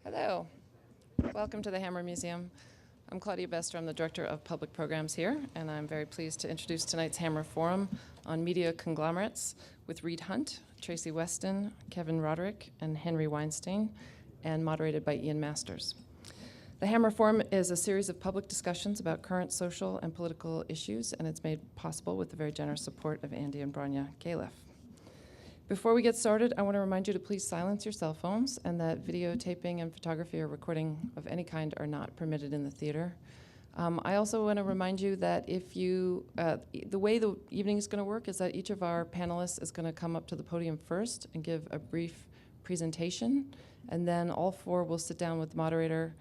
Hello. Welcome to the Hammer Museum. I'm Claudia Bester. I'm the Director of Public Programs here, and I'm very pleased to introduce tonight's Hammer Forum on media conglomerates with Reed Hunt, Tracy Weston, Kevin Roderick, and Henry Weinstein, and moderated by Ian Masters. The Hammer Forum is a series of public discussions about current social and political issues, and it's made possible with the very generous support of Andy and Branya Galef. Before we get started, I want to remind you to please silence your cell phones and that videotaping and photography or recording of any kind are not permitted in the theater. I also want to remind you that if you, the way the evening is going to work is that each of our panelists is going to come up to the podium first and give a brief presentation, and then all four will sit down with the moderator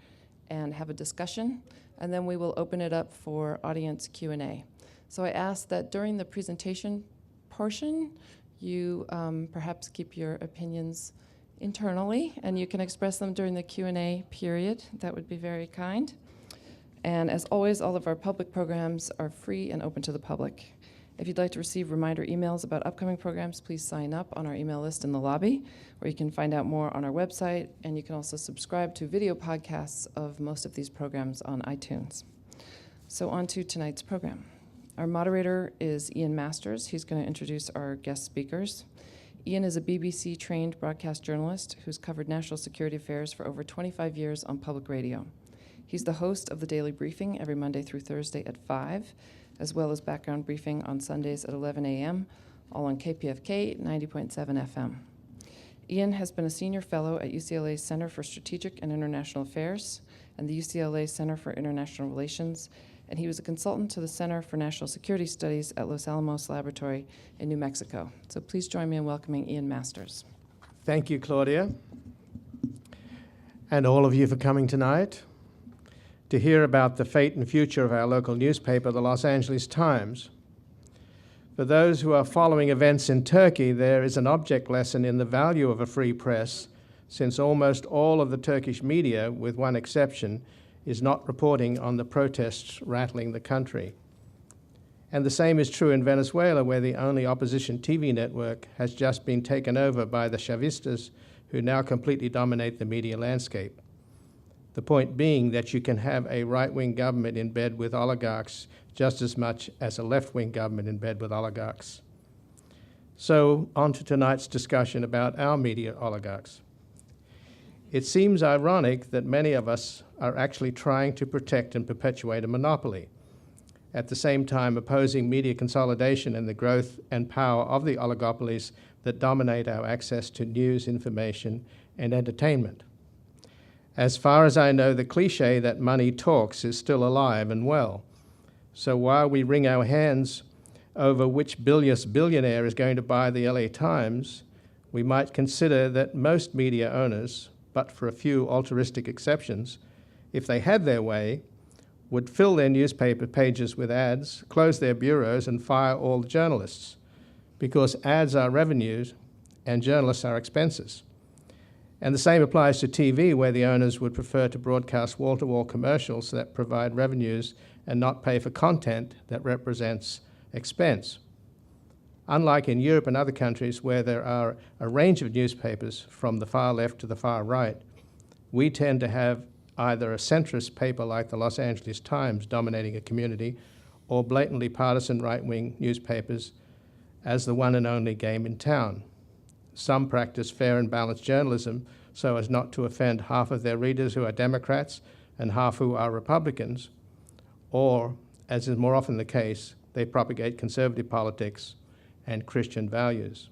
and have a discussion, and then we will open it up for audience Q&A. So I ask that during the presentation portion, you perhaps keep your opinions internally, and you can express them during the Q&A period. That would be very kind. And as always, all of our public programs are free and open to the public. If you'd like to receive reminder emails about upcoming programs, please sign up on our email list in the lobby, where you can find out more on our website, and you can also subscribe to video podcasts of most of these programs on iTunes. So on to tonight's program. Our moderator is Ian Masters. He's going to introduce our guest speakers. Ian is a BBC-trained broadcast journalist who's covered national security affairs for over 25 years on public radio. He's the host of the Daily Briefing every Monday through Thursday at 5, as well as background briefing on Sundays at 11 a.m., all on KPFK 90.7 FM. Ian has been a senior fellow at UCLA's Center for Strategic and International Affairs and the UCLA Center for International Relations, and he was a consultant to the Center for National Security Studies at Los Alamos Laboratory in New Mexico. So please join me in welcoming Ian Masters. Thank you, Claudia, and all of you for coming tonight to hear about the fate and future of our local newspaper, the Los Angeles Times. For those who are following events in Turkey, there is an object lesson in the value of a free press, since almost all of the Turkish media, with one exception, is not reporting on the protests rattling the country. And the same is true in Venezuela, where the only opposition TV network has just been taken over by the Chavistas, who now completely dominate the media landscape. The point being that you can have a right-wing government in bed with oligarchs just as much as a left-wing government in bed with oligarchs. So on to tonight's discussion about our media oligarchs. It seems ironic that many of us are actually trying to protect and perpetuate a monopoly, at the same time opposing media consolidation and the growth and power of the oligopolies that dominate our access to news, information, and entertainment. As far as I know, the cliche that money talks is still alive and well. So while we wring our hands over which billionaire is going to buy the LA Times, we might consider that most media owners, but for a few altruistic exceptions, if they had their way, would fill their newspaper pages with ads, close their bureaus, and fire all the journalists, because ads are revenues and journalists are expenses. And the same applies to TV, where the owners would prefer to broadcast wall-to-wall commercials that provide revenues and not pay for content that represents expense. Unlike in Europe and other countries where there are a range of newspapers from the far left to the far right, we tend to have either a centrist paper like the Los Angeles Times dominating a community, or blatantly partisan right-wing newspapers as the one and only game in town. Some practice fair and balanced journalism so as not to offend half of their readers who are Democrats and half who are Republicans, or, as is more often the case, they propagate conservative politics and Christian values.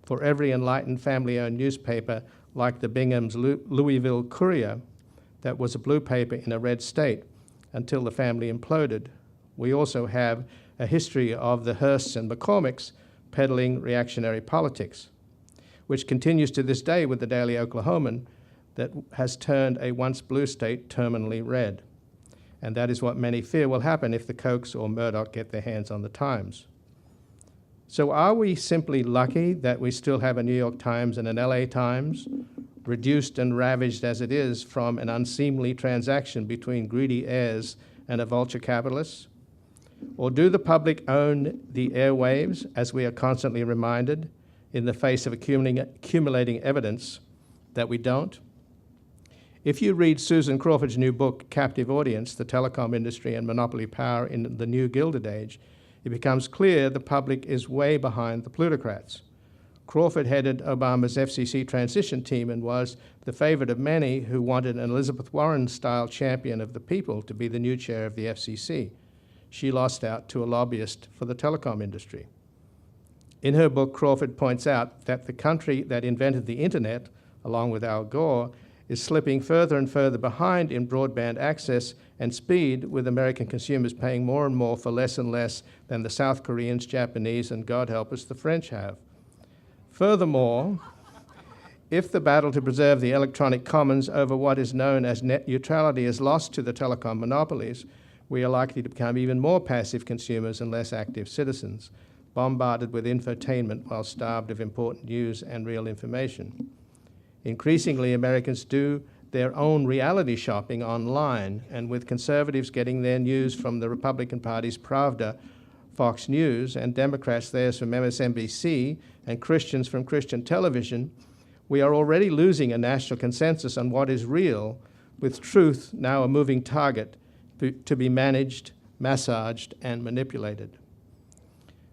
For every enlightened family-owned newspaper like the Bingham's Louisville Courier that was a blue paper in a red state until the family imploded, we also have a history of the Hearsts and McCormicks peddling reactionary politics, which continues to this day with the Daily Oklahoman that has turned a once blue state terminally red. And that is what many fear will happen if the Kochs or Murdoch get their hands on the Times. So are we simply lucky that we still have a New York Times and an LA Times, reduced and ravaged as it is from an unseemly transaction between greedy heirs and a vulture capitalist? Or do the public own the airwaves, as we are constantly reminded, in the face of accumulating evidence that we don't? If you read Susan Crawford's new book, Captive Audience, The Telecom Industry and Monopoly Power in the New Gilded Age, it becomes clear the public is way behind the plutocrats. Crawford headed Obama's FCC transition team and was the favorite of many who wanted an Elizabeth Warren-style champion of the people to be the new chair of the FCC. She lost out to a lobbyist for the telecom industry. In her book, Crawford points out that the country that invented the internet, along with Al Gore, is slipping further and further behind in broadband access and speed, with American consumers paying more and more for less and less than the South Koreans, Japanese, and God help us, the French have. Furthermore, if the battle to preserve the electronic commons over what is known as net neutrality is lost to the telecom monopolies, we are likely to become even more passive consumers and less active citizens, bombarded with infotainment while starved of important news and real information. Increasingly, Americans do their own reality shopping online, and with conservatives getting their news from the Republican Party's Pravda, Fox News, and Democrats theirs from MSNBC, and Christians from Christian television, we are already losing a national consensus on what is real, with truth now a moving target to be managed, massaged, and manipulated.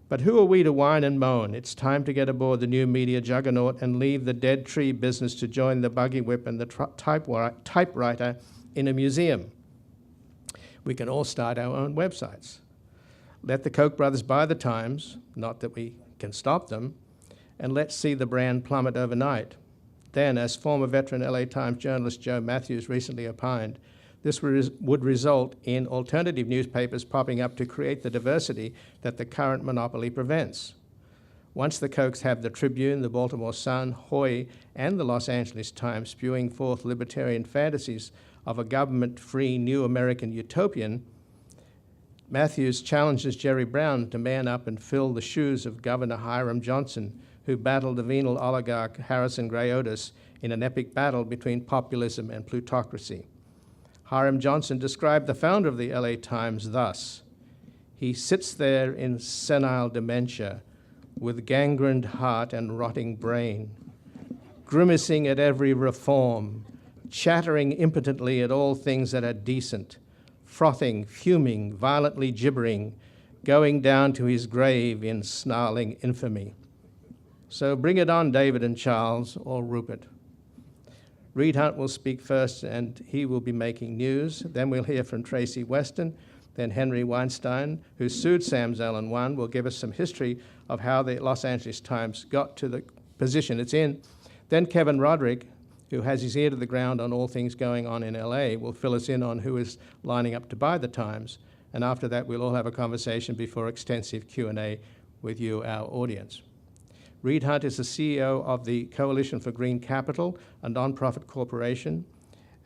But who are we to whine and moan? It's time to get aboard the new media juggernaut and leave the dead tree business to join the buggy whip and the typewriter in a museum. We can all start our own websites. Let the Koch brothers buy the Times, not that we can stop them, and let's see the brand plummet overnight. Then, as former veteran LA Times journalist Joe Matthews recently opined, this would result in alternative newspapers popping up to create the diversity that the current monopoly prevents. Once the Kochs have the Tribune, the Baltimore Sun, Hoy, and the Los Angeles Times spewing forth libertarian fantasies of a government-free new American utopian, Matthews challenges Jerry Brown to man up and fill the shoes of Governor Hiram Johnson, who battled the venal oligarch Harrison Gray Otis in an epic battle between populism and plutocracy. Hiram Johnson described the founder of the LA Times thus: "He sits there in senile dementia, with gangrened heart and rotting brain, grimacing at every reform, chattering impotently at all things that are decent, frothing, fuming, violently gibbering, going down to his grave in snarling infamy." So bring it on, David and Charles, or Rupert. Reed Hundt will speak first, and he will be making news. Then we'll hear from Tracy Weston. Then Henry Weinstein, who sued Sam Zell and won, will give us some history of how the Los Angeles Times got to the position it's in. Then Kevin Roderick, who has his ear to the ground on all things going on in LA, will fill us in on who is lining up to buy the Times. And after that, we'll all have a conversation before extensive Q&A with you, our audience. Reed Hundt is the CEO of the Coalition for Green Capital, a nonprofit corporation,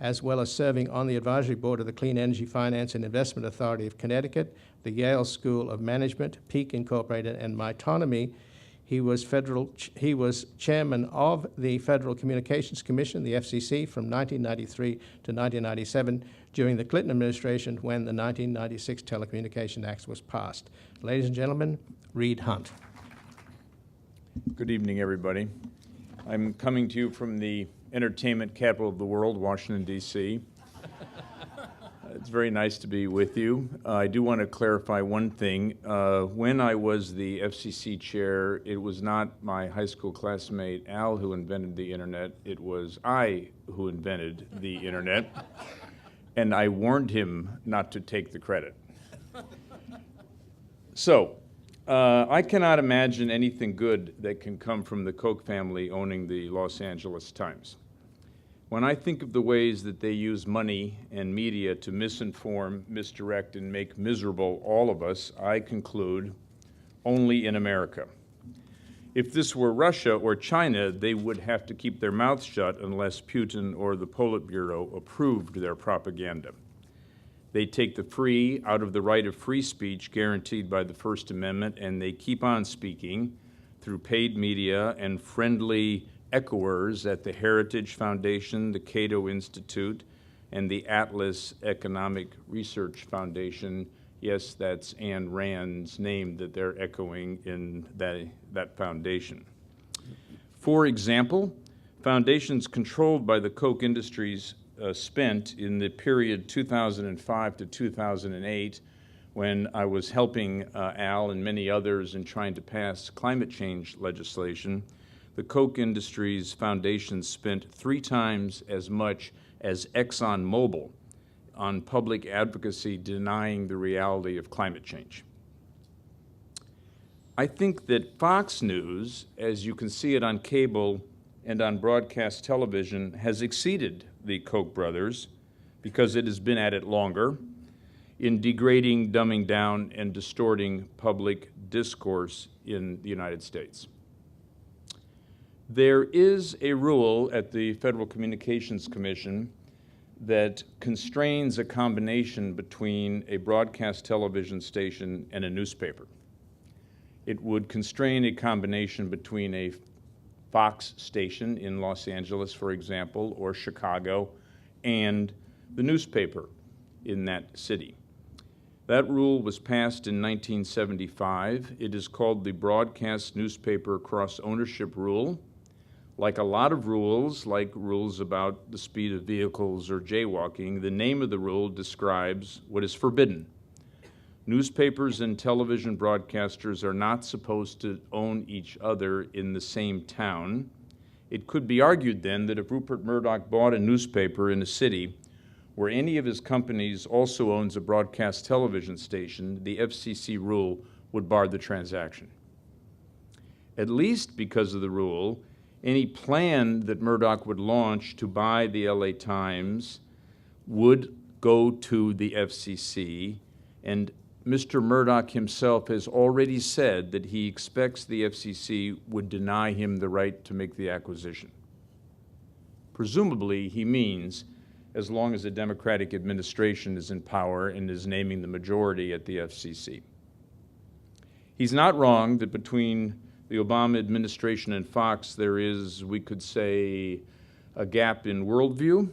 as well as serving on the advisory board of the Clean Energy Finance and Investment Authority of Connecticut, the Yale School of Management, Peak Incorporated, and Mytonomy. He was chairman of the Federal Communications Commission, the FCC, from 1993 to 1997 during the Clinton administration when the 1996 Telecommunications Act was passed. Ladies and gentlemen, Reed Hundt. Good evening, everybody. I'm coming to you from the entertainment capital of the world, Washington, D.C. It's very nice to be with you. I do want to clarify one thing. When I was the FCC chair, it was not my high school classmate Al who invented the internet. It was I who invented the internet, and I warned him not to take the credit. So, I cannot imagine anything good that can come from the Koch family owning the Los Angeles Times. When I think of the ways that they use money and media to misinform, misdirect, and make miserable all of us, I conclude only in America. If this were Russia or China, they would have to keep their mouths shut unless Putin or the Politburo approved their propaganda. They take the free out of the right of free speech guaranteed by the First Amendment, and they keep on speaking through paid media and friendly echoers at the Heritage Foundation, the Cato Institute, and the Atlas Economic Research Foundation. Yes, that's Ayn Rand's name that they're echoing in that foundation. For example, foundations controlled by the Koch Industries spent in the period 2005 to 2008 when I was helping Al and many others in trying to pass climate change legislation. The Koch Industries Foundation spent 3 times as much as ExxonMobil on public advocacy denying the reality of climate change. I think that Fox News, as you can see it on cable and on broadcast television, has exceeded the Koch brothers, because it has been at it longer, in degrading, dumbing down, and distorting public discourse in the United States. There is a rule at the Federal Communications Commission that constrains a combination between a broadcast television station and a newspaper. It would constrain a combination between a Fox station in Los Angeles, for example, or Chicago, and the newspaper in that city. That rule was passed in 1975. It is called the Broadcast Newspaper Cross-Ownership Rule. Like a lot of rules, like rules about the speed of vehicles or jaywalking, the name of the rule describes what is forbidden. Newspapers and television broadcasters are not supposed to own each other in the same town. It could be argued then that if Rupert Murdoch bought a newspaper in a city where any of his companies also owns a broadcast television station, the FCC rule would bar the transaction. At least because of the rule, any plan that Murdoch would launch to buy the LA Times would go to the FCC, and Mr. Murdoch himself has already said that he expects the FCC would deny him the right to make the acquisition. Presumably, he means as long as a Democratic administration is in power and is naming the majority at the FCC. He's not wrong that between the Obama administration and Fox there is, we could say, a gap in worldview.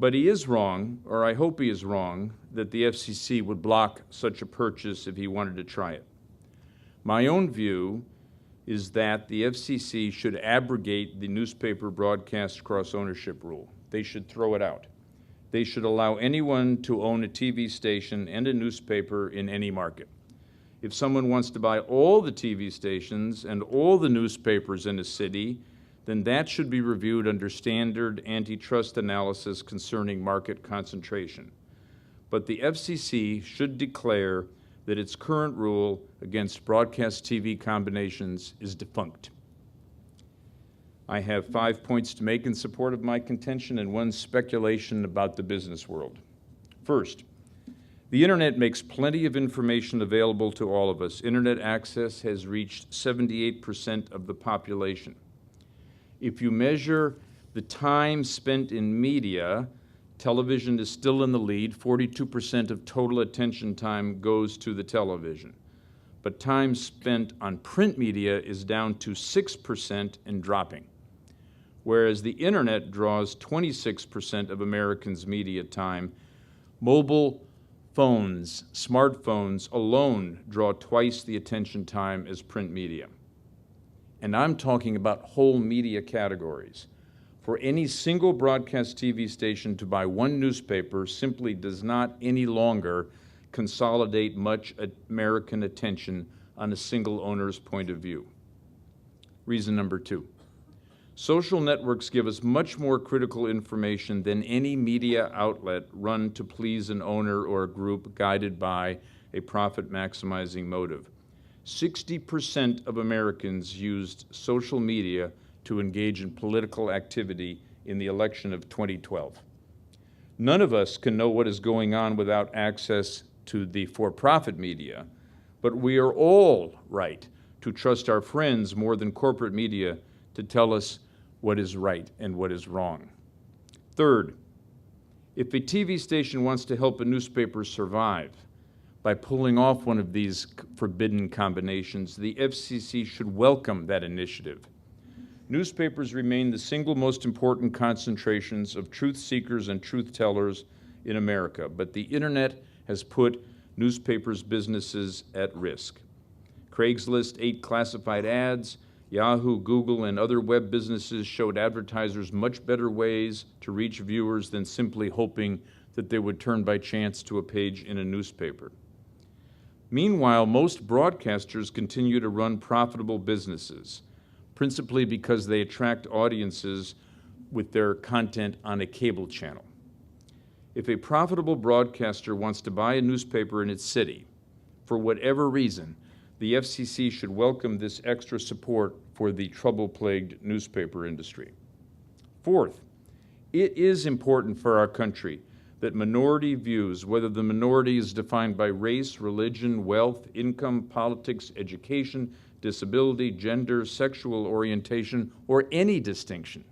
But he is wrong, or I hope he is wrong, that the FCC would block such a purchase if he wanted to try it. My own view is that the FCC should abrogate the newspaper broadcast cross-ownership rule. They should throw it out. They should allow anyone to own a TV station and a newspaper in any market. If someone wants to buy all the TV stations and all the newspapers in a city, then that should be reviewed under standard antitrust analysis concerning market concentration. But the FCC should declare that its current rule against broadcast TV combinations is defunct. I have 5 points to make in support of my contention and 1 speculation about the business world. First, the Internet makes plenty of information available to all of us. Internet access has reached 78% of the population. If you measure the time spent in media, television is still in the lead. 42% of total attention time goes to the television. But time spent on print media is down to 6% and dropping. Whereas the Internet draws 26% of Americans' media time, mobile phones, smartphones alone draw twice the attention time as print media. And I'm talking about whole media categories. For any single broadcast TV station to buy 1 newspaper simply does not any longer consolidate much American attention on a single owner's point of view. Reason number 2. Social networks give us much more critical information than any media outlet run to please an owner or a group guided by a profit-maximizing motive. 60% of Americans used social media to engage in political activity in the election of 2012. None of us can know what is going on without access to the for-profit media, but we are all right to trust our friends more than corporate media to tell us what is right and what is wrong. Third, if a TV station wants to help a newspaper survive by pulling off one of these forbidden combinations, the FCC should welcome that initiative. Newspapers remain the single most important concentrations of truth seekers and truth tellers in America, but the Internet has put newspapers' businesses at risk. Craigslist ate classified ads, Yahoo, Google, and other web businesses showed advertisers much better ways to reach viewers than simply hoping that they would turn by chance to a page in a newspaper. Meanwhile, most broadcasters continue to run profitable businesses, principally because they attract audiences with their content on a cable channel. If a profitable broadcaster wants to buy a newspaper in its city, for whatever reason, the FCC should welcome this extra support for the trouble-plagued newspaper industry. Fourth, it is important for our country that minority views, whether the minority is defined by race, religion, wealth, income, politics, education, disability, gender, sexual orientation, or any distinction.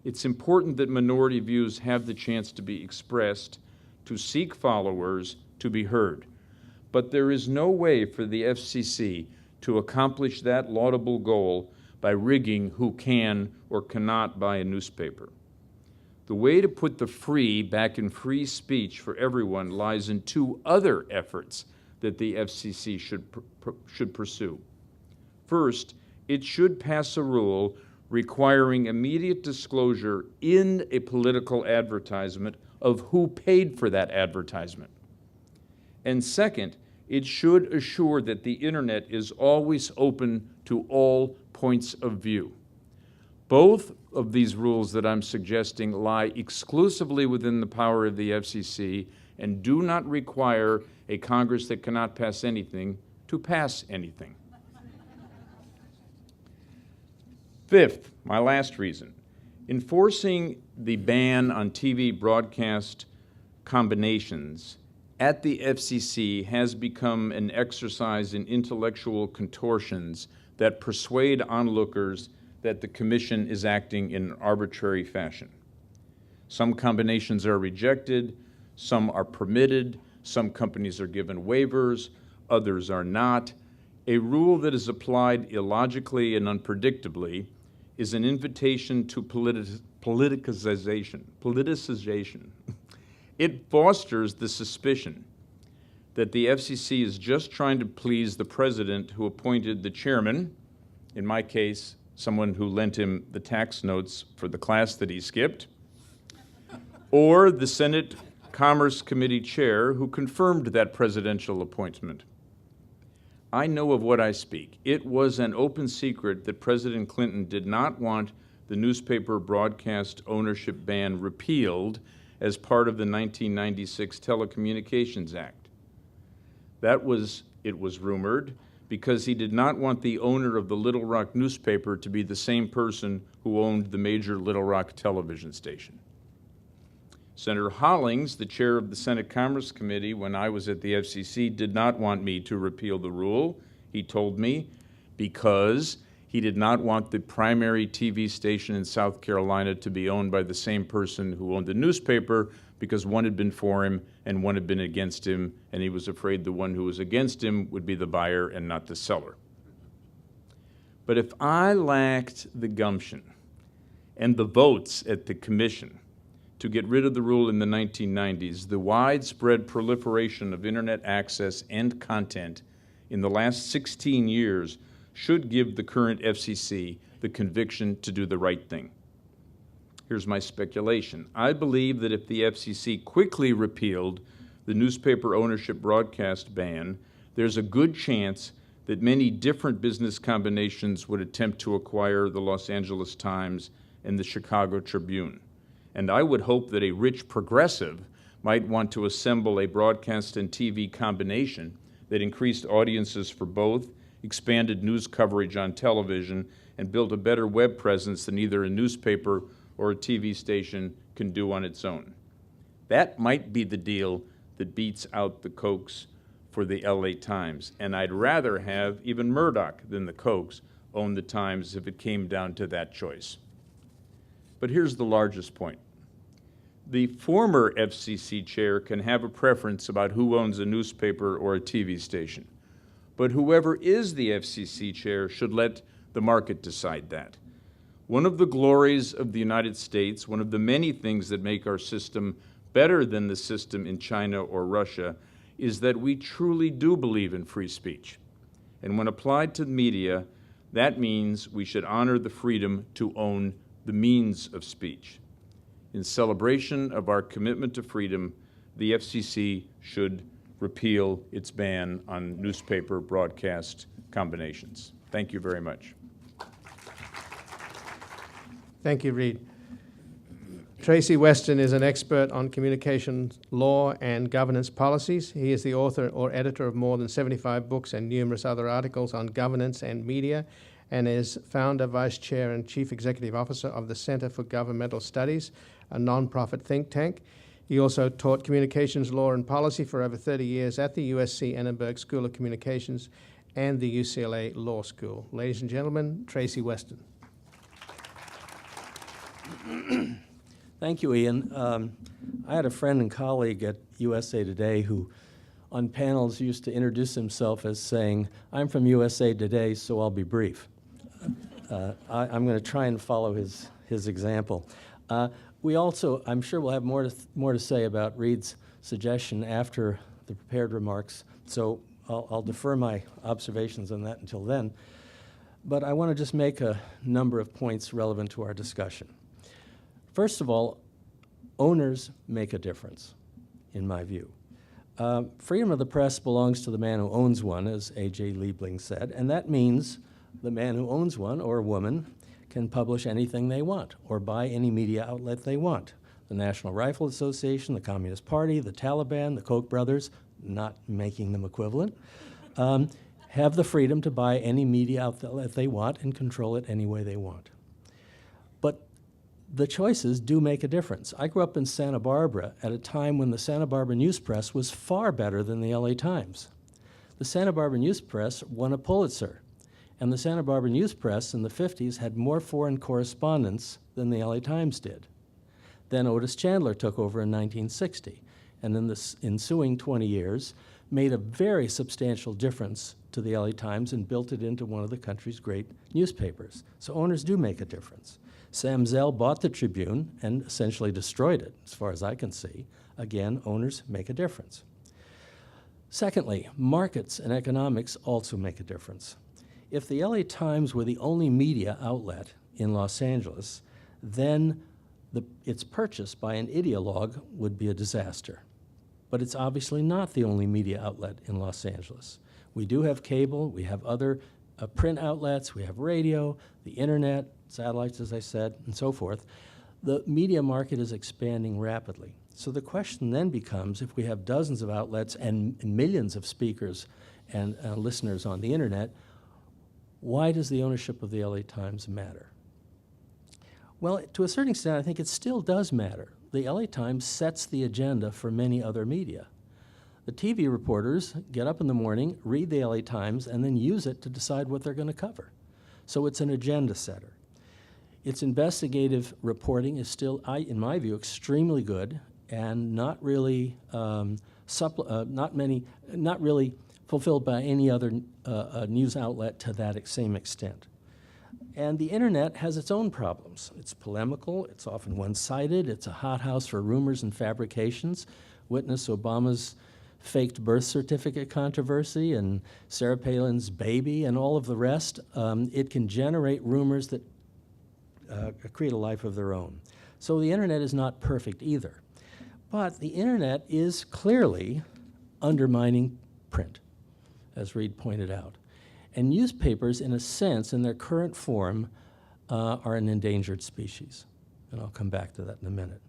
It's important that minority views have the chance to be expressed, to seek followers, to be heard. But there is no way for the FCC to accomplish that laudable goal by rigging who can or cannot buy a newspaper. The way to put the free back in free speech for everyone lies in two other efforts that the FCC should pursue. First, it should pass a rule requiring immediate disclosure in a political advertisement of who paid for that advertisement. And second, it should assure that the internet is always open to all points of view. Both of these rules that I'm suggesting lie exclusively within the power of the FCC and do not require a Congress that cannot pass anything to pass anything. Fifth, my last reason, enforcing the ban on TV broadcast combinations at the FCC has become an exercise in intellectual contortions that persuade onlookers that the Commission is acting in an arbitrary fashion. Some combinations are rejected, some are permitted, some companies are given waivers, others are not. A rule that is applied illogically and unpredictably is an invitation to politicization. It fosters the suspicion that the FCC is just trying to please the president who appointed the chairman, in my case, someone who lent him the tax notes for the class that he skipped, or the Senate Commerce Committee chair who confirmed that presidential appointment. I know of what I speak. It was an open secret that President Clinton did not want the newspaper broadcast ownership ban repealed as part of the 1996 Telecommunications Act. It was rumored, because he did not want the owner of the Little Rock newspaper to be the same person who owned the major Little Rock television station. Senator Hollings, the chair of the Senate Commerce Committee when I was at the FCC, did not want me to repeal the rule. He told me because he did not want the primary TV station in South Carolina to be owned by the same person who owned the newspaper, because one had been for him and one had been against him, and he was afraid the one who was against him would be the buyer and not the seller. But if I lacked the gumption and the votes at the commission to get rid of the rule in the 1990s, the widespread proliferation of internet access and content in the last 16 years should give the current FCC the conviction to do the right thing. Here's my speculation. I believe that if the FCC quickly repealed the newspaper ownership broadcast ban, there's a good chance that many different business combinations would attempt to acquire the Los Angeles Times and the Chicago Tribune. And I would hope that a rich progressive might want to assemble a broadcast and TV combination that increased audiences for both, expanded news coverage on television, and built a better web presence than either a newspaper or a TV station can do on its own. That might be the deal that beats out the Kochs for the LA Times, and I'd rather have even Murdoch than the Kochs own the Times if it came down to that choice. But here's the largest point. The former FCC chair can have a preference about who owns a newspaper or a TV station, but whoever is the FCC chair should let the market decide that. One of the glories of the United States, one of the many things that make our system better than the system in China or Russia, is that we truly do believe in free speech. And when applied to media, That means we should honor the freedom to own the means of speech. In celebration of our commitment to freedom, the FCC should repeal its ban on newspaper broadcast combinations. Thank you very much. Thank you, Reed. Tracy Weston is an expert on communications law and governance policies. He is the author or editor of more than 75 books and numerous other articles on governance and media, and is founder, vice chair, and chief executive officer of the Center for Governmental Studies, a nonprofit think tank. He also taught communications law and policy for over 30 years at the USC Annenberg School of Communications and the UCLA Law School. Ladies and gentlemen, Tracy Weston. Thank you, Ian. I had a friend and colleague at USA Today who, on panels, used to introduce himself as saying, "I'm from USA Today, so I'll be brief." I'm going to try and follow his example. We also, I'm sure we'll have more to say about Reed's suggestion after the prepared remarks, so I'll defer my observations on that until then. But I want to just make a number of points relevant to our discussion. First of all, owners make a difference, in my view. Freedom of the press belongs to the man who owns one, as A.J. Liebling said, and that means the man who owns one, or woman, can publish anything they want or buy any media outlet they want. The National Rifle Association, the Communist Party, the Taliban, the Koch brothers, not making them equivalent, have the freedom to buy any media outlet they want and control it any way they want. But the choices do make a difference. I grew up in Santa Barbara at a time when the Santa Barbara News Press was far better than the LA Times. The Santa Barbara News Press won a Pulitzer, and the Santa Barbara News Press in the 50s had more foreign correspondents than the LA Times did. Then Otis Chandler took over in 1960, and in the ensuing 20 years made a very substantial difference to the LA Times and built it into one of the country's great newspapers. So owners do make a difference. Sam Zell bought the Tribune and essentially destroyed it, as far as I can see. Again, owners make a difference. Secondly, markets and economics also make a difference. If the LA Times were the only media outlet in Los Angeles, then its purchase by an ideologue would be a disaster. But it's obviously not the only media outlet in Los Angeles. We do have cable, we have other print outlets, we have radio, the internet, satellites, as I said, and so forth. The media market is expanding rapidly. So the question then becomes, if we have dozens of outlets and millions of speakers and listeners on the internet, why does the ownership of the LA Times matter? Well, to a certain extent, I think it still does matter. The LA Times sets the agenda for many other media. The TV reporters get up in the morning, read the LA Times, and then use it to decide what they're going to cover. So it's an agenda setter. Its investigative reporting is still, in my view, extremely good and not really not really fulfilled by any other news outlet to that same extent. And the internet has its own problems. It's polemical, it's often one-sided, it's a hothouse for rumors and fabrications. Witness Obama's faked birth certificate controversy and Sarah Palin's baby and all of the rest. It can generate rumors that create a life of their own. So the internet is not perfect either. But the internet is clearly undermining print, as Reed pointed out. And newspapers, in a sense, in their current form, are an endangered species. And I'll come back to that in a minute.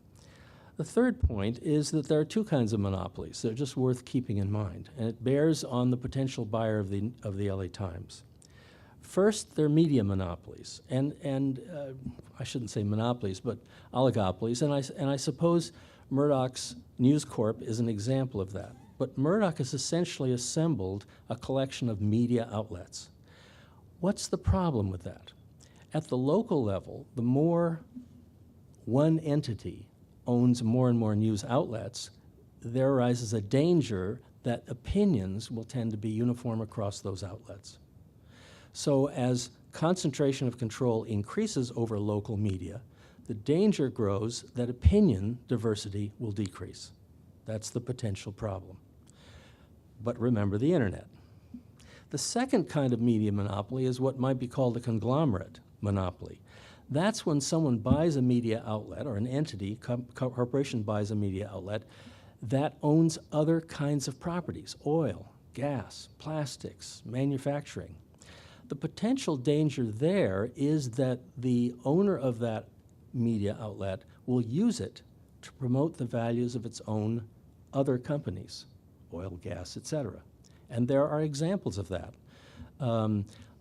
The third point is that there are two kinds of monopolies that are just worth keeping in mind, and it bears on the potential buyer of the LA Times. First, they're media monopolies, and I shouldn't say monopolies, but oligopolies, and I suppose Murdoch's News Corp is an example of that. But Murdoch has essentially assembled a collection of media outlets. What's the problem with that? At the local level, the more one entity owns more and more news outlets, there arises a danger that opinions will tend to be uniform across those outlets. So as concentration of control increases over local media, the danger grows that opinion diversity will decrease. That's the potential problem. But remember the internet. The second kind of media monopoly is what might be called a conglomerate monopoly. That's when someone buys a media outlet, or an entity, corporation buys a media outlet, that owns other kinds of properties, oil, gas, plastics, manufacturing. The potential danger there is that the owner of that media outlet will use it to promote the values of its own other companies, oil, gas, etc. And there are examples of that.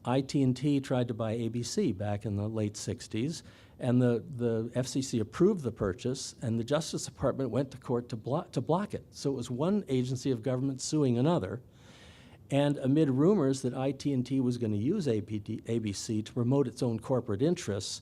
IT&T tried to buy ABC back in the late 60s, and the FCC approved the purchase, and the Justice Department went to court to block it. So it was one agency of government suing another, and amid rumors that IT&T was going to use ABC to promote its own corporate interests,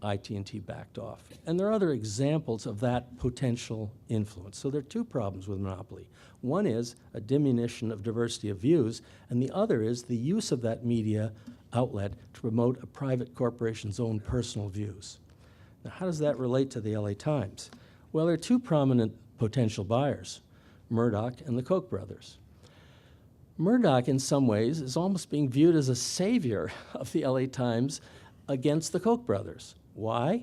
IT&T backed off. And there are other examples of that potential influence. So there are two problems with monopoly. One is a diminution of diversity of views, and the other is the use of that media outlet to promote a private corporation's own personal views. Now, how does that relate to the LA Times? Well, there are two prominent potential buyers, Murdoch and the Koch brothers. Murdoch, in some ways, is almost being viewed as a savior of the LA Times against the Koch brothers. Why?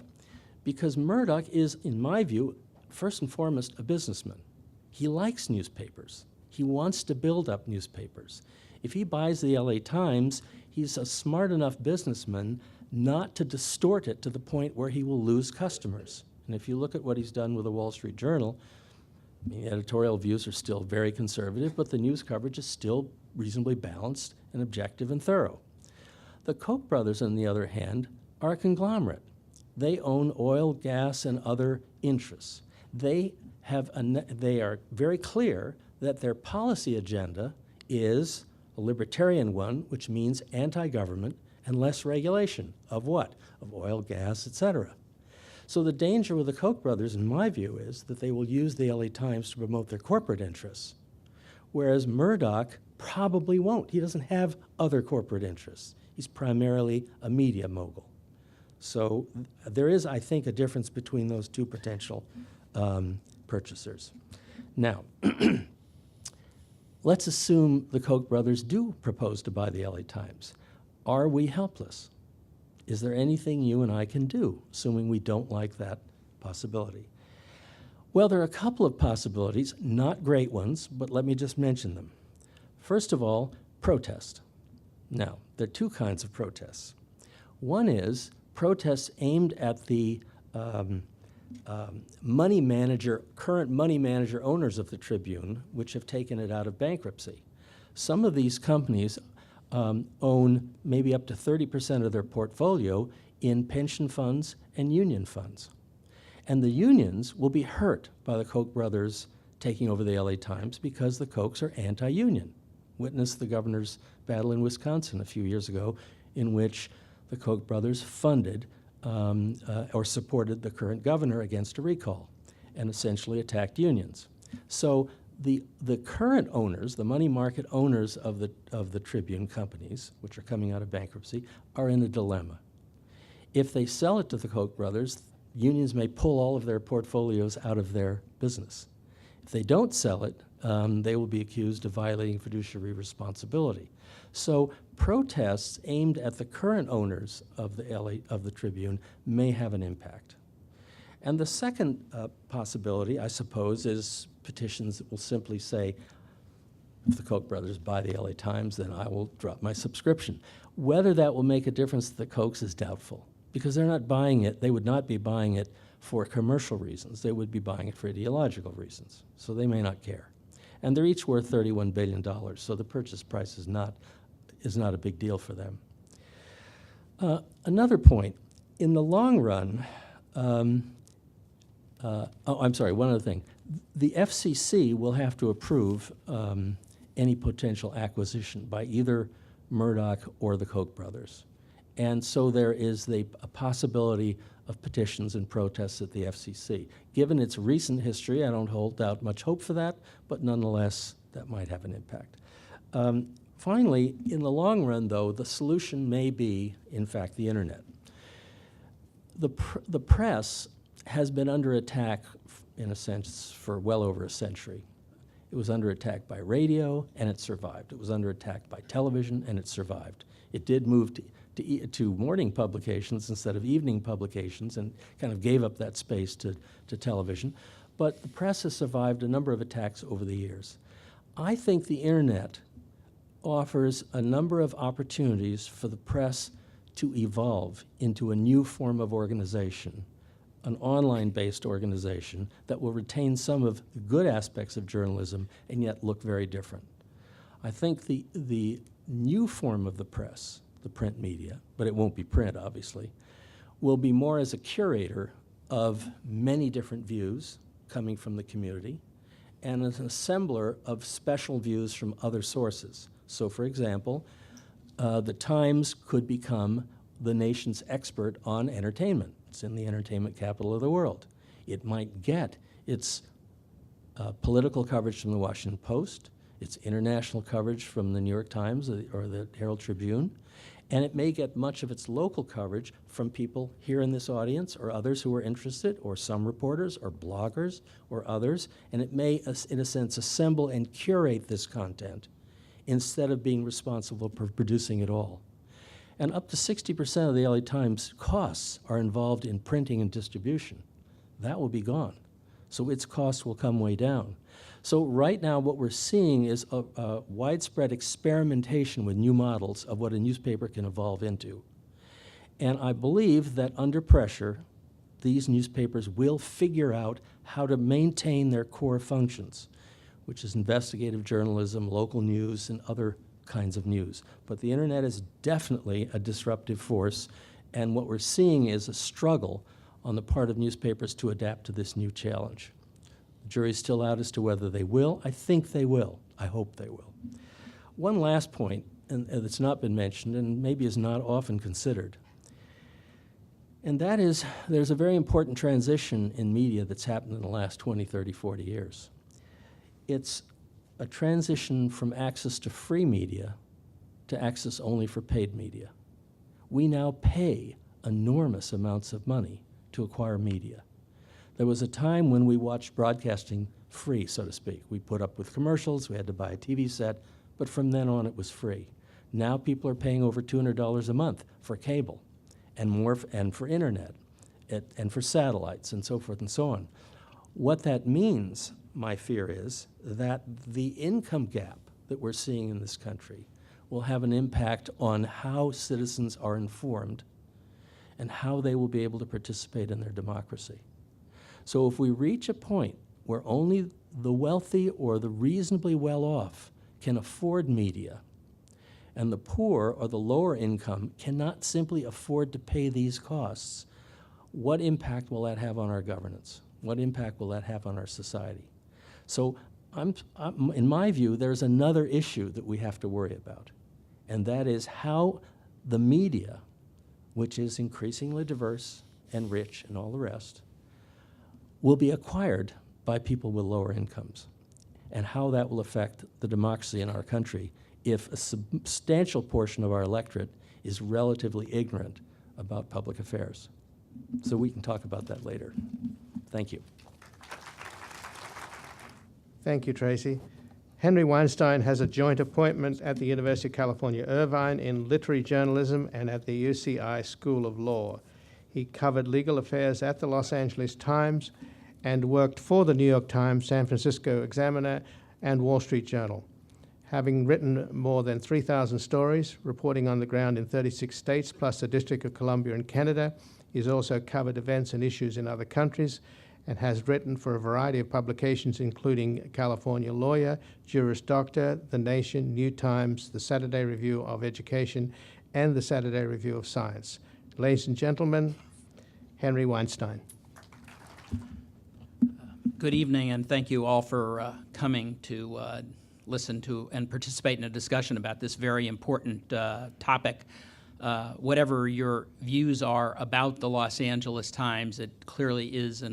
Because Murdoch is, in my view, first and foremost, a businessman. He likes newspapers. He wants to build up newspapers. If he buys the LA Times, he's a smart enough businessman not to distort it to the point where he will lose customers. And if you look at what he's done with the Wall Street Journal, I mean, editorial views are still very conservative, but the news coverage is still reasonably balanced and objective and thorough. The Koch brothers, on the other hand, are a conglomerate. They own oil, gas, and other interests. They are very clear that their policy agenda is a libertarian one, which means anti-government and less regulation of what? Of oil, gas, etc. So the danger with the Koch brothers, in my view, is that they will use the LA Times to promote their corporate interests, whereas Murdoch probably won't. He doesn't have other corporate interests. He's primarily a media mogul. So there is, I think, a difference between those two potential purchasers. Now, let's assume the Koch brothers do propose to buy the LA Times. Are we helpless? Is there anything you and I can do, assuming we don't like that possibility? Well, there are a couple of possibilities, not great ones, but let me just mention them. First of all, protest. Now, there are two kinds of protests. One is protests aimed at the current money manager owners of the Tribune, which have taken it out of bankruptcy. Some of these companies own maybe up to 30% of their portfolio in pension funds and union funds. And the unions will be hurt by the Koch brothers taking over the LA Times because the Kochs are anti-union. Witness the governor's battle in Wisconsin a few years ago, in which the Koch brothers funded or supported the current governor against a recall and essentially attacked unions. So the current owners, the money market owners of the Tribune companies, which are coming out of bankruptcy, are in a dilemma. If they sell it to the Koch brothers, unions may pull all of their portfolios out of their business. If they don't sell it, they will be accused of violating fiduciary responsibility. So protests aimed at the current owners of the Tribune may have an impact. And the second possibility, I suppose, is petitions that will simply say, if the Koch brothers buy the LA Times, then I will drop my subscription. Whether that will make a difference to the Kochs is doubtful, because they're not buying it, they would not be buying it for commercial reasons. They would be buying it for ideological reasons, so they may not care. And they're each worth $31 billion, so the purchase price is not a big deal for them. Another point, in the long run, one other thing. The FCC will have to approve any potential acquisition by either Murdoch or the Koch brothers. And so there is a possibility of petitions and protests at the FCC. Given its recent history, I don't hold out much hope for that, but nonetheless, that might have an impact. Finally, in the long run, though, the solution may be, in fact, the internet. The press has been under attack, in a sense, for well over a century. It was under attack by radio, and it survived. It was under attack by television, and it survived. It did move to morning publications instead of evening publications and kind of gave up that space to television. But the press has survived a number of attacks over the years. I think the internet offers a number of opportunities for the press to evolve into a new form of organization, an online-based organization that will retain some of the good aspects of journalism and yet look very different. I think the new form of the press, the print media, but it won't be print, obviously, will be more as a curator of many different views coming from the community and as an assembler of special views from other sources. So, for example, the Times could become the nation's expert on entertainment. It's in the entertainment capital of the world. It might get its political coverage from the Washington Post, its international coverage from the New York Times or the Herald Tribune, and it may get much of its local coverage from people here in this audience or others who are interested, or some reporters or bloggers or others, and it may, in a sense, assemble and curate this content instead of being responsible for producing it all. And up to 60% of the LA Times costs are involved in printing and distribution. That will be gone. So its costs will come way down. So right now what we're seeing is a widespread experimentation with new models of what a newspaper can evolve into. And I believe that under pressure, these newspapers will figure out how to maintain their core functions, which is investigative journalism, local news, and other kinds of news. But the internet is definitely a disruptive force, and what we're seeing is a struggle on the part of newspapers to adapt to this new challenge. The jury's still out as to whether they will. I think they will. I hope they will. One last point, and that's not been mentioned and maybe is not often considered, and that is there's a very important transition in media that's happened in the last 20, 30, 40 years. It's a transition from access to free media to access only for paid media. We now pay enormous amounts of money to acquire media. There was a time when we watched broadcasting free, so to speak. We put up with commercials, we had to buy a TV set, but from then on it was free. Now people are paying over $200 a month for cable and more and for internet and for satellites and so forth and so on. What that means, my fear is, that the income gap that we're seeing in this country will have an impact on how citizens are informed and how they will be able to participate in their democracy. So if we reach a point where only the wealthy or the reasonably well-off can afford media, and the poor or the lower income cannot simply afford to pay these costs, what impact will that have on our governance? What impact will that have on our society? So in my view, there's another issue that we have to worry about, and that is how the media, which is increasingly diverse and rich and all the rest, will be acquired by people with lower incomes, and how that will affect the democracy in our country if a substantial portion of our electorate is relatively ignorant about public affairs. So we can talk about that later. Thank you. Thank you, Tracy. Henry Weinstein has a joint appointment at the University of California, Irvine in literary journalism and at the UCI School of Law. He covered legal affairs at the Los Angeles Times and worked for the New York Times, San Francisco Examiner, and Wall Street Journal. Having written more than 3,000 stories, reporting on the ground in 36 states, plus the District of Columbia in Canada, he's also covered events and issues in other countries and has written for a variety of publications, including California Lawyer, Juris Doctor, The Nation, New Times, the Saturday Review of Education, and the Saturday Review of Science. Ladies and gentlemen, Henry Weinstein. Good evening, and thank you all for coming to listen to and participate in a discussion about this very important topic. Whatever your views are about the Los Angeles Times, it clearly is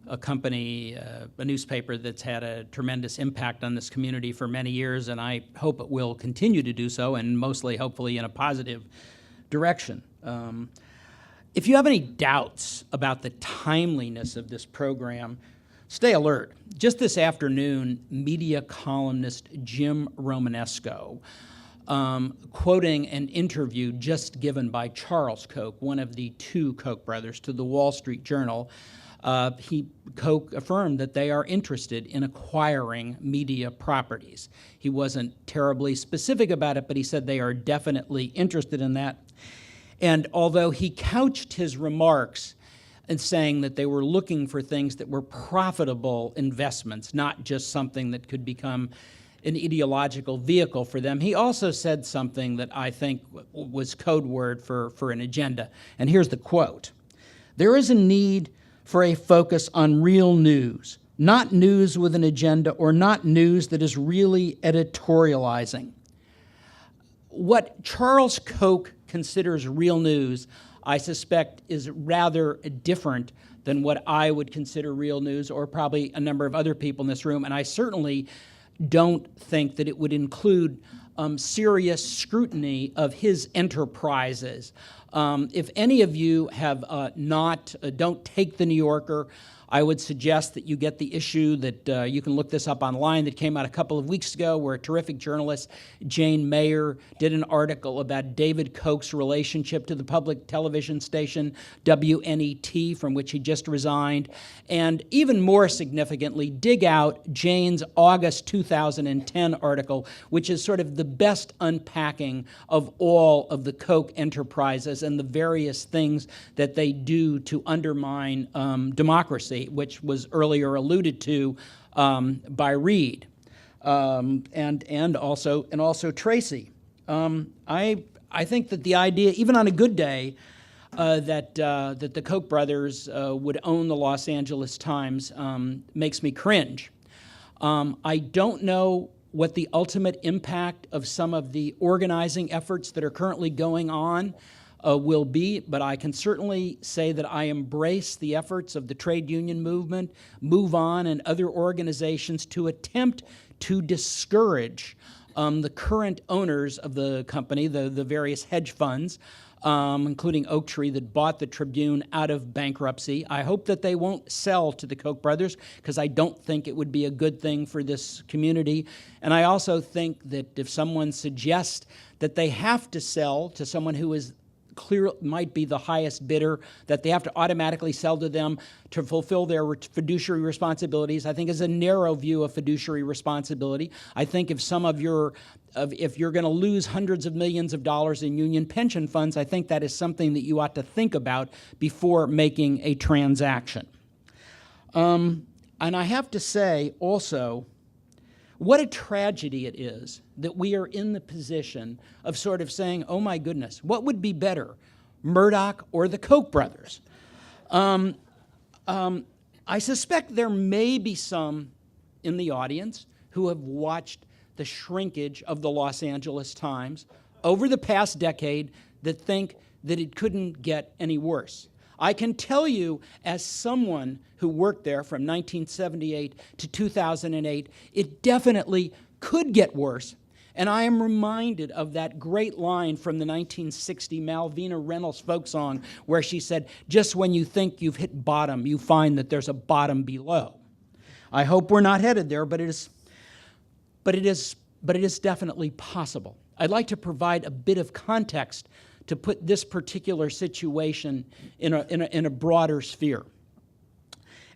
a company, a newspaper that's had a tremendous impact on this community for many years, and I hope it will continue to do so, and mostly, hopefully, in a positive direction. If you have any doubts about the timeliness of this program, Stay alert. Just this afternoon, media columnist Jim Romanesco, quoting an interview just given by Charles Koch, one of the two Koch brothers, to the Wall Street Journal, Koch affirmed that they are interested in acquiring media properties. He wasn't terribly specific about it, but he said they are definitely interested in that. And although he couched his remarks in saying that they were looking for things that were profitable investments, not just something that could become an ideological vehicle for them, he also said something that I think was code word for an agenda. And here's the quote: "There is a need for a focus on real news, not news with an agenda or not news that is really editorializing." What Charles Koch considers real news, I suspect, is rather different than what I would consider real news, or probably a number of other people in this room, and I certainly don't think that it would include serious scrutiny of his enterprises. If any of you have don't take the New Yorker, I would suggest that you get the issue that you can look this up online that came out a couple of weeks ago, where a terrific journalist, Jane Mayer, did an article about David Koch's relationship to the public television station WNET, from which he just resigned, and even more significantly, dig out Jane's August 2010 article, which is sort of the best unpacking of all of the Koch enterprises and the various things that they do to undermine democracy, which was earlier alluded to by Reed and also Tracy. I think that the idea, even on a good day, that the Koch brothers would own the Los Angeles Times makes me cringe. I don't know what the ultimate impact of some of the organizing efforts that are currently going on will be, but I can certainly say that I embrace the efforts of the trade union movement, Move On, and other organizations to attempt to discourage the current owners of the company, the various hedge funds, including Oaktree, that bought the Tribune out of bankruptcy. I hope that they won't sell to the Koch brothers, because I don't think it would be a good thing for this community. And I also think that if someone suggests that they have to sell to someone who is might be the highest bidder, that they have to automatically sell to them to fulfill their fiduciary responsibilities, I think is a narrow view of fiduciary responsibility. I think if if you're going to lose hundreds of millions of dollars in union pension funds, I think that is something that you ought to think about before making a transaction. And I have to say also, what a tragedy it is that we are in the position of sort of saying, oh my goodness, what would be better, Murdoch or the Koch brothers? I suspect there may be some in the audience who have watched the shrinkage of the Los Angeles Times over the past decade that think that it couldn't get any worse. I can tell you, as someone who worked there from 1978 to 2008, it definitely could get worse. And I am reminded of that great line from the 1960 Malvina Reynolds folk song, where she said, "Just when you think you've hit bottom, you find that there's a bottom below." I hope we're not headed there, but it is definitely possible. I'd like to provide a bit of context to put this particular situation in a broader sphere.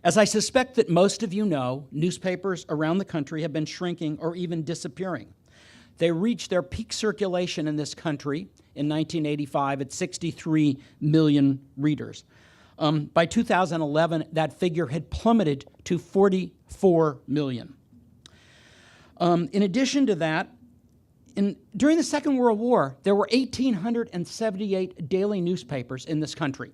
As I suspect that most of you know, newspapers around the country have been shrinking or even disappearing. They reached their peak circulation in this country in 1985 at 63 million readers. By 2011, that figure had plummeted to 44 million. In addition to that, during the Second World War, there were 1,878 daily newspapers in this country.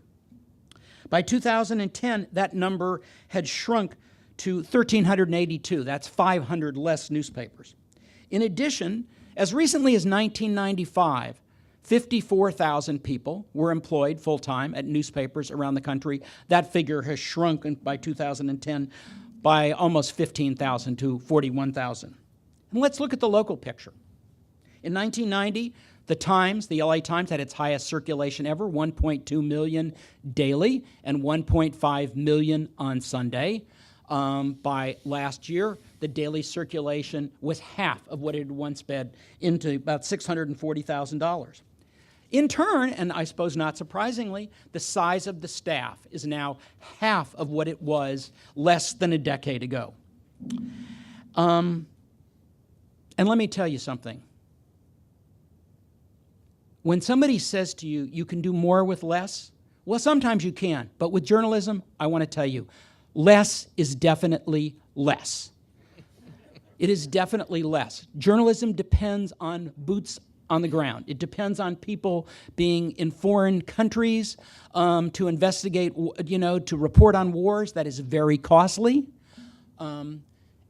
By 2010, that number had shrunk to 1,382. That's 500 less newspapers. In addition, as recently as 1995, 54,000 people were employed full-time at newspapers around the country. That figure has shrunk by 2010 by almost 15,000 to 41,000. And let's look at the local picture. In 1990, the LA Times, had its highest circulation ever, 1.2 million daily and 1.5 million on Sunday. By last year, the daily circulation was half of what it had once been, into about $640,000. In turn, and I suppose not surprisingly, the size of the staff is now half of what it was less than a decade ago. And let me tell you something. When somebody says to you, you can do more with less, well, sometimes you can, but with journalism, I want to tell you, less is definitely less. It is definitely less. Journalism depends on boots on the ground. It depends on people being in foreign countries to investigate, to report on wars. That is very costly. And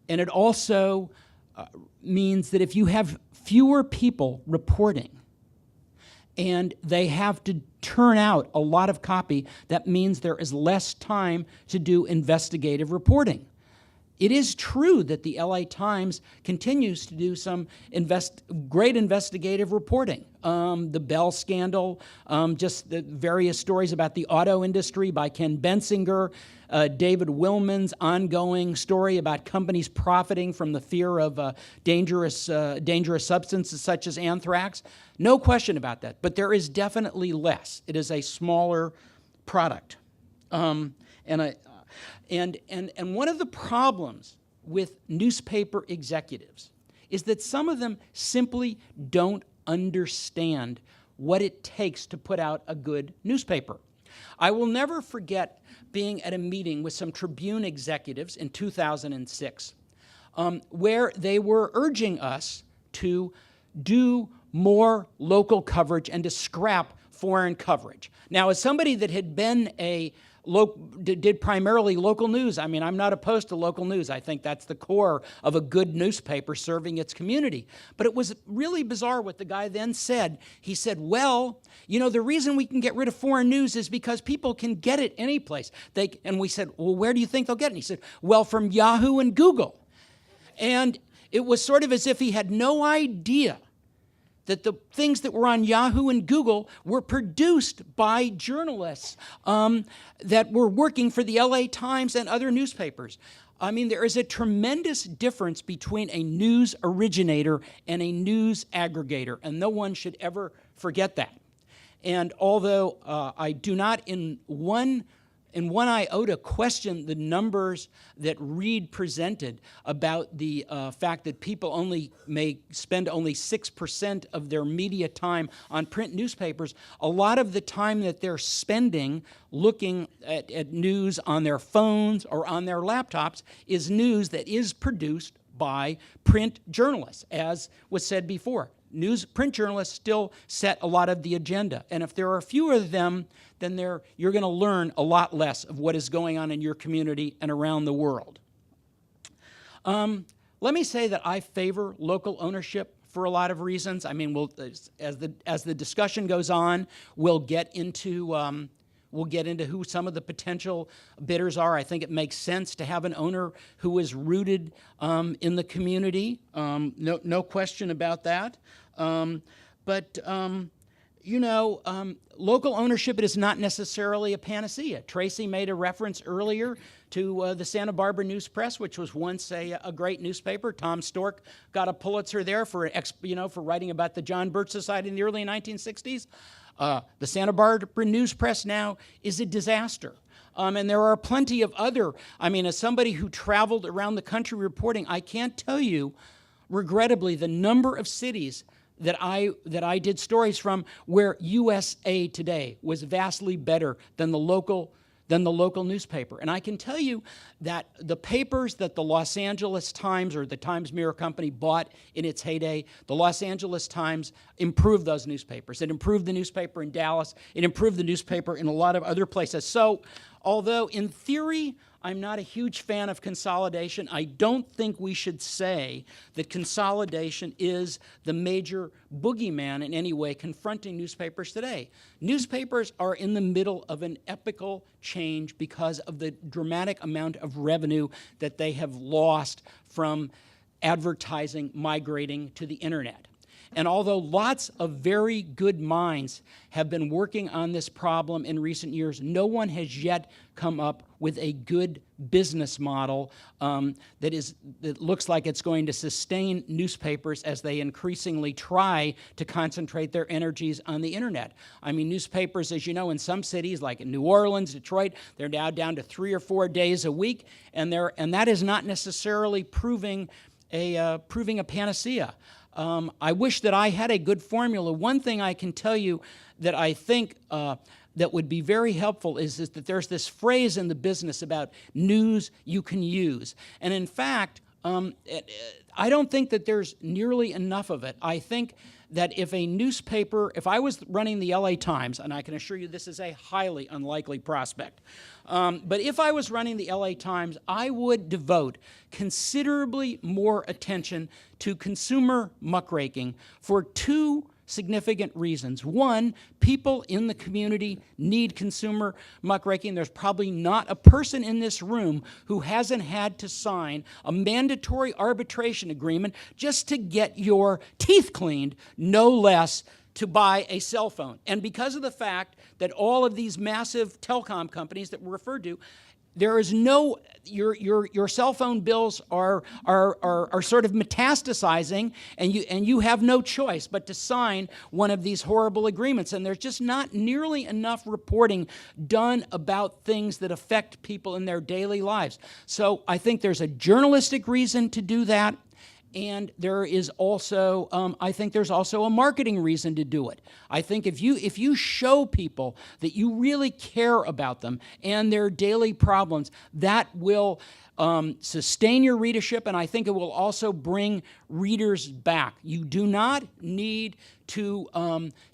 it also means that if you have fewer people reporting and they have to turn out a lot of copy, that means there is less time to do investigative reporting. It is true that the LA Times continues to do some great investigative reporting. The Bell scandal, just the various stories about the auto industry by Ken Bensinger, David Willman's ongoing story about companies profiting from the fear of dangerous substances such as anthrax. No question about that, but there is definitely less. It is a smaller product. And one of the problems with newspaper executives is that some of them simply don't understand what it takes to put out a good newspaper. I will never forget being at a meeting with some Tribune executives in 2006, where they were urging us to do more local coverage and to scrap foreign coverage. Now, as somebody that had been did primarily local news. I mean, I'm not opposed to local news. I think that's the core of a good newspaper serving its community. But it was really bizarre what the guy then said. He said, well, the reason we can get rid of foreign news is because people can get it any place. And we said, well, where do you think they'll get it? And he said, well, from Yahoo and Google. And it was sort of as if he had no idea that the things that were on Yahoo and Google were produced by journalists that were working for the LA Times and other newspapers. I mean, there is a tremendous difference between a news originator and a news aggregator, and no one should ever forget that. And although I do not in one iota question the numbers that Reed presented about the fact that people may spend only 6% of their media time on print newspapers, a lot of the time that they're spending looking at news on their phones or on their laptops is news that is produced by print journalists, as was said before. Print journalists still set a lot of the agenda, and if there are fewer of them, then you're going to learn a lot less of what is going on in your community and around the world. Let me say that I favor local ownership for a lot of reasons. I mean, as the discussion goes on, we'll get into who some of the potential bidders are. I think it makes sense to have an owner who is rooted in the community. No question about that. Local ownership, it is not necessarily a panacea. Tracy made a reference earlier to the Santa Barbara News Press, which was once a great newspaper. Tom Stork got a Pulitzer there for writing about the John Birch Society in the early 1960s. The Santa Barbara News Press now is a disaster. And there are plenty of other, as somebody who traveled around the country reporting, I can't tell you, regrettably, the number of cities that I did stories from where USA Today was vastly better than the local newspaper. And I can tell you that the papers that the Los Angeles Times or the Times Mirror Company bought in its heyday, the Los Angeles Times improved those newspapers. It improved the newspaper in Dallas. It improved the newspaper in a lot of other places. So although in theory I'm not a huge fan of consolidation, I don't think we should say that consolidation is the major boogeyman in any way confronting newspapers today. Newspapers are in the middle of an epical change because of the dramatic amount of revenue that they have lost from advertising migrating to the internet. And although lots of very good minds have been working on this problem in recent years, no one has yet come up with a good business model that looks like it's going to sustain newspapers as they increasingly try to concentrate their energies on the internet. I mean, newspapers, as you know, in some cities like in New Orleans, Detroit, they're now down to 3 or 4 days a week, and that is not necessarily proving a panacea. I wish that I had a good formula. One thing I can tell you that I think that would be very helpful is that there's this phrase in the business about news you can use. And in fact, I don't think that there's nearly enough of it. I think that if I was running the LA Times, and I can assure you this is a highly unlikely prospect, but if I was running the LA Times, I would devote considerably more attention to consumer muckraking for 2 significant reasons. One, people in the community need consumer muckraking. There's probably not a person in this room who hasn't had to sign a mandatory arbitration agreement just to get your teeth cleaned, no less, to buy a cell phone. And because of the fact that all of these massive telecom companies that were referred to, there is no, your cell phone bills are sort of metastasizing, and you have no choice but to sign one of these horrible agreements. And there's just not nearly enough reporting done about things that affect people in their daily lives. So I think there's a journalistic reason to do that. And there is also, I think there's also a marketing reason to do it. I think if you show people that you really care about them and their daily problems, that will sustain your readership, and I think it will also bring readers back. You do not need to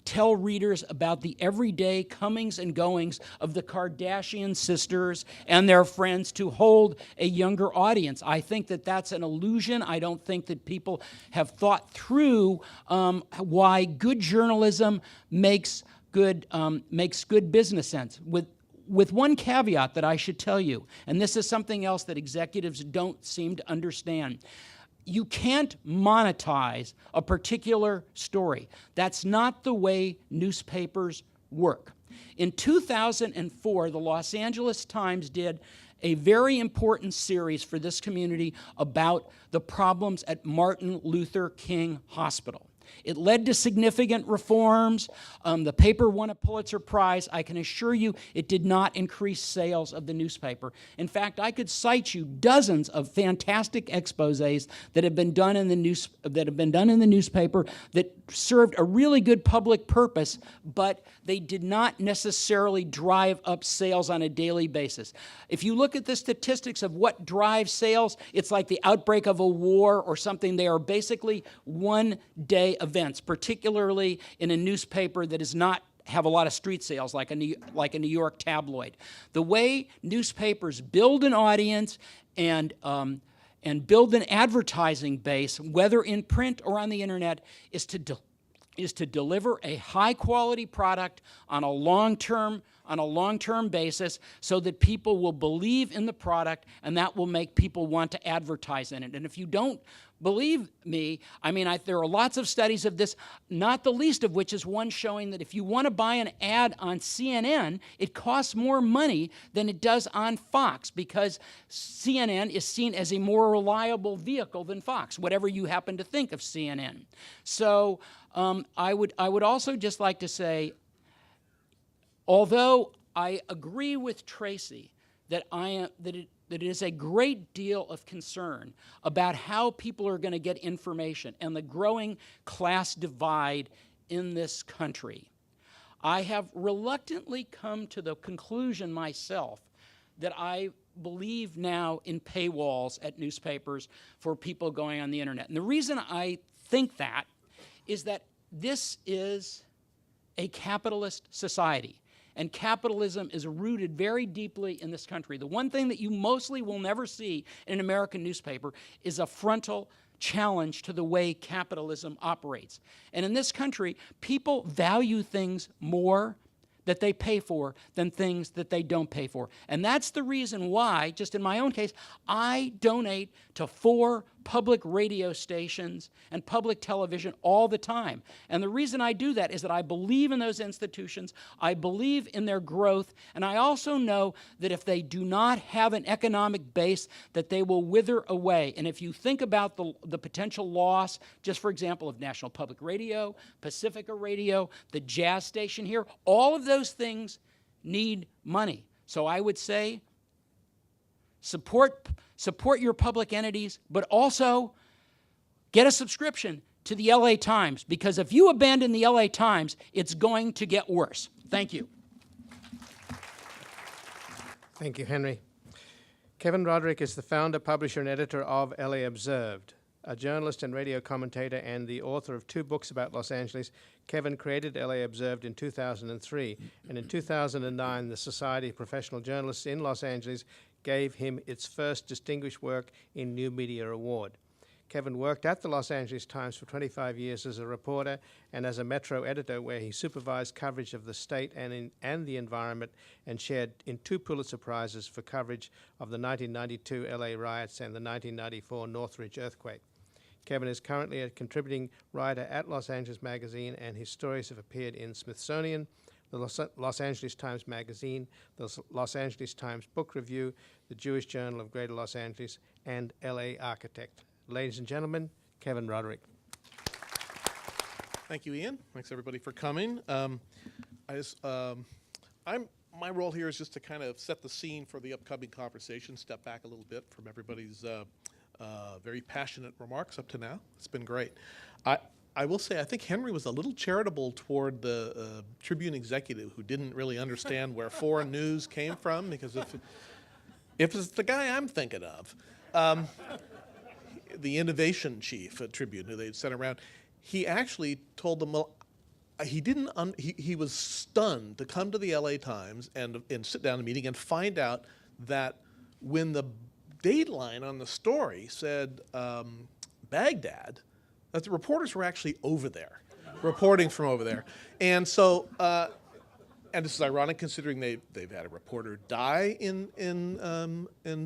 tell readers about the everyday comings and goings of the Kardashian sisters and their friends to hold a younger audience. I think that that's an illusion. I don't think that people have thought through why good journalism makes good business sense. With one caveat that I should tell you, and this is something else that executives don't seem to understand. You can't monetize a particular story. That's not the way newspapers work. In 2004, the Los Angeles Times did a very important series for this community about the problems at Martin Luther King Hospital. It led to significant reforms. The paper won a Pulitzer Prize. I can assure you it did not increase sales of the newspaper. In fact, I could cite you dozens of fantastic exposés that have been done in the newspaper that served a really good public purpose, but they did not necessarily drive up sales on a daily basis. If you look at the statistics of what drives sales, it's like the outbreak of a war or something. They are basically one-day events, particularly in a newspaper that does not have a lot of street sales like a New York tabloid. The way newspapers build an audience and build an advertising base, whether in print or on the internet, is to deliver a high-quality product on a long-term basis so that people will believe in the product, and that will make people want to advertise in it. And if you don't believe me, I mean, there are lots of studies of this, not the least of which is one showing that if you want to buy an ad on CNN, it costs more money than it does on Fox, because CNN is seen as a more reliable vehicle than Fox, whatever you happen to think of CNN. So I would also just like to say, although I agree with Tracy that it is a great deal of concern about how people are going to get information and the growing class divide in this country, I have reluctantly come to the conclusion myself that I believe now in paywalls at newspapers for people going on the internet. And the reason I think that is that this is a capitalist society. And capitalism is rooted very deeply in this country. The one thing that you mostly will never see in an American newspaper is a frontal challenge to the way capitalism operates. And in this country, people value things more that they pay for than things that they don't pay for. And that's the reason why, just in my own case, I donate to 4 public radio stations and public television all the time. And the reason I do that is that I believe in those institutions, I believe in their growth, and I also know that if they do not have an economic base, that they will wither away. And if you think about the potential loss, just for example, of National Public Radio, Pacifica Radio, the jazz station here, all of those things need money. So I would say support your public entities, but also get a subscription to the LA Times, because if you abandon the LA Times, it's going to get worse. Thank you. Thank you, Henry. Kevin Roderick is the founder, publisher, and editor of LA Observed. A journalist and radio commentator and the author of 2 books about Los Angeles, Kevin created LA Observed in 2003, and in 2009, the Society of Professional Journalists in Los Angeles gave him its first Distinguished Work in New Media award. Kevin worked at the Los Angeles Times for 25 years as a reporter and as a Metro editor, where he supervised coverage of the state and the environment, and shared in 2 Pulitzer Prizes for coverage of the 1992 LA riots and the 1994 Northridge earthquake. Kevin is currently a contributing writer at Los Angeles Magazine, and his stories have appeared in Smithsonian, the Los Angeles Times Magazine, the Los Angeles Times Book Review, the Jewish Journal of Greater Los Angeles, and LA Architect. Ladies and gentlemen, Kevin Roderick. Thank you, Ian. Thanks, everybody, for coming. My role here is just to kind of set the scene for the upcoming conversation, step back a little bit from everybody's very passionate remarks up to now. It's been great. I will say I think Henry was a little charitable toward the Tribune executive who didn't really understand where foreign news came from, because if it's the guy I'm thinking of, the innovation chief at Tribune who they'd sent around, he actually told them, well, he was stunned to come to the LA Times and sit down in a meeting and find out that when the dateline on the story said Baghdad, that the reporters were actually over there, reporting from over there. And so, and this is ironic considering they've had a reporter die in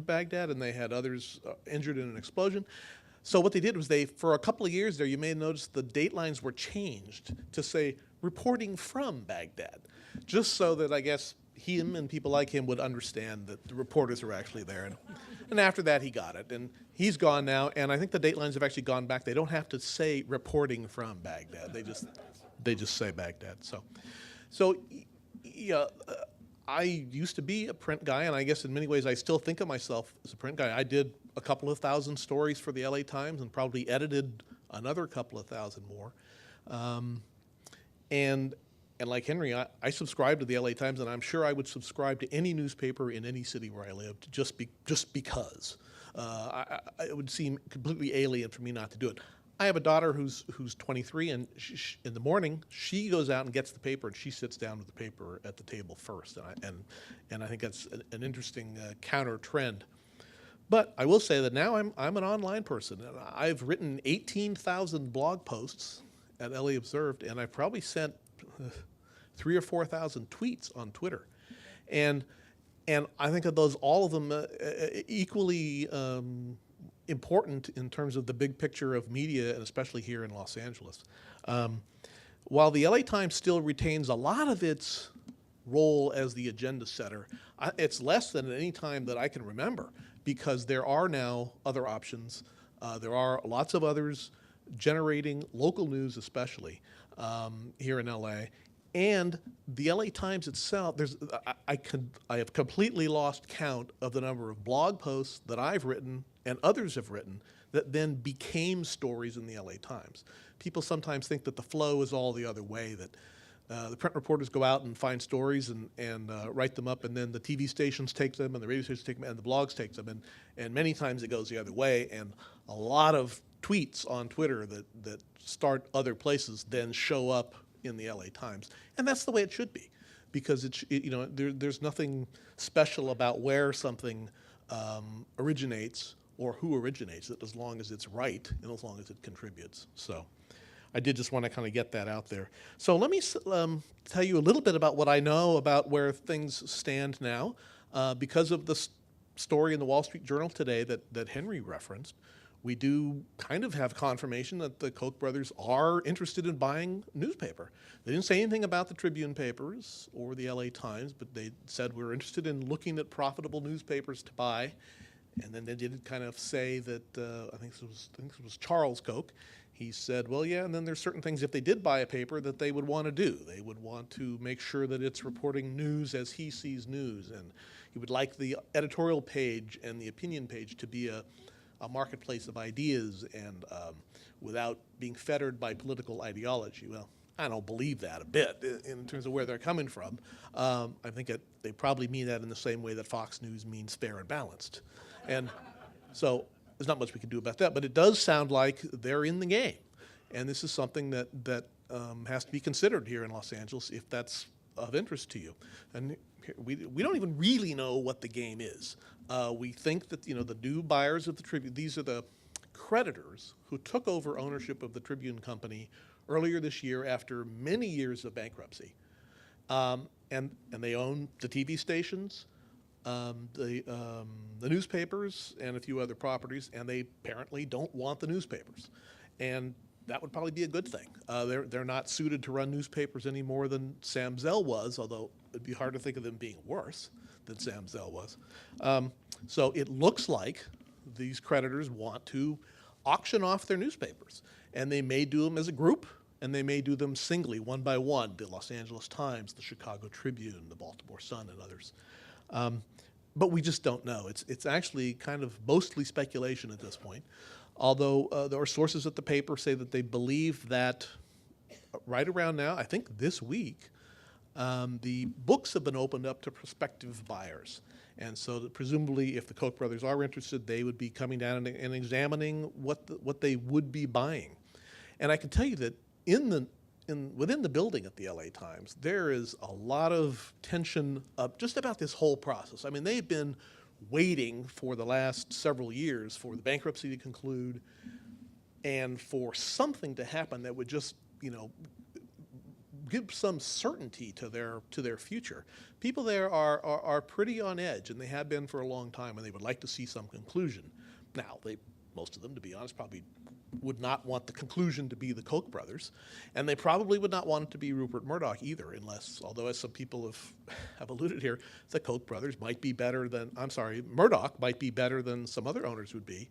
Baghdad, and they had others injured in an explosion. So what they did was for a couple of years there, you may have noticed the datelines were changed to say reporting from Baghdad, just so that I guess him and people like him would understand that the reporters are actually there. And after that, he got it. And he's gone now, and I think the datelines have actually gone back. They don't have to say reporting from Baghdad. They just say Baghdad. So yeah, I used to be a print guy, and I guess in many ways I still think of myself as a print guy. I did a couple of thousand stories for the LA Times and probably edited another couple of thousand more. And like Henry, I subscribe to the LA Times, and I'm sure I would subscribe to any newspaper in any city where I lived just because. It would seem completely alien for me not to do it. I have a daughter who's 23, and in the morning she goes out and gets the paper, and she sits down with the paper at the table first. And I think that's an interesting counter trend. But I will say that now I'm an online person, and I've written 18,000 blog posts at LA Observed, and I've probably sent 3,000 or 4,000 tweets on Twitter, and I think of those, all of them, equally important in terms of the big picture of media, and especially here in Los Angeles. While the LA Times still retains a lot of its role as the agenda setter, it's less than at any time that I can remember, because there are now other options. There are lots of others generating local news, especially here in LA. And the LA Times itself, I have completely lost count of the number of blog posts that I've written and others have written that then became stories in the LA Times. People sometimes think that the flow is all the other way, that the print reporters go out and find stories and write them up, and then the TV stations take them, and the radio stations take them, and the blogs take them, and many times it goes the other way, and a lot of tweets on Twitter that start other places then show up in the LA Times, and that's the way it should be, because there's nothing special about where something originates or who originates it, as long as it's right and as long as it contributes. So I did just want to kind of get that out there. So let me tell you a little bit about what I know about where things stand now. Because of the story in the Wall Street Journal today that Henry referenced, we do kind of have confirmation that the Koch brothers are interested in buying newspaper. They didn't say anything about the Tribune papers or the LA Times, but they said we're interested in looking at profitable newspapers to buy. And then they did kind of say that, I think it was Charles Koch. He said, well, yeah, and then there's certain things if they did buy a paper that they would want to do. They would want to make sure that it's reporting news as he sees news. And he would like the editorial page and the opinion page to be a marketplace of ideas and without being fettered by political ideology. Well, I don't believe that a bit in terms of where they're coming from. I think they probably mean that in the same way that Fox News means fair and balanced. And so there's not much we can do about that, but it does sound like they're in the game. And this is something that has to be considered here in Los Angeles if that's of interest to you. And we don't even really know what the game is. We think that, the new buyers of the Tribune, these are the creditors who took over ownership of the Tribune Company earlier this year after many years of bankruptcy. And they own the TV stations, the newspapers, and a few other properties, and they apparently don't want the newspapers. And that would probably be a good thing. They're not suited to run newspapers any more than Sam Zell was, although it'd be hard to think of them being worse than Sam Zell was. So it looks like these creditors want to auction off their newspapers, and they may do them as a group, and they may do them singly, one by one, the Los Angeles Times, the Chicago Tribune, the Baltimore Sun, and others. But we just don't know. It's actually kind of mostly speculation at this point, although there are sources at the paper say that they believe that right around now, I think this week, the books have been opened up to prospective buyers. And so that presumably if the Koch brothers are interested, they would be coming down and examining what they would be buying. And I can tell you that within the building at the LA Times, there is a lot of tension just about this whole process. I mean, they've been waiting for the last several years for the bankruptcy to conclude and for something to happen that would just, give some certainty to their future. People there are pretty on edge, and they have been for a long time, and they would like to see some conclusion. Now, most of them, to be honest, probably would not want the conclusion to be the Koch brothers, and they probably would not want it to be Rupert Murdoch either, although as some people have alluded here, the Koch brothers might be better than, Murdoch might be better than some other owners would be,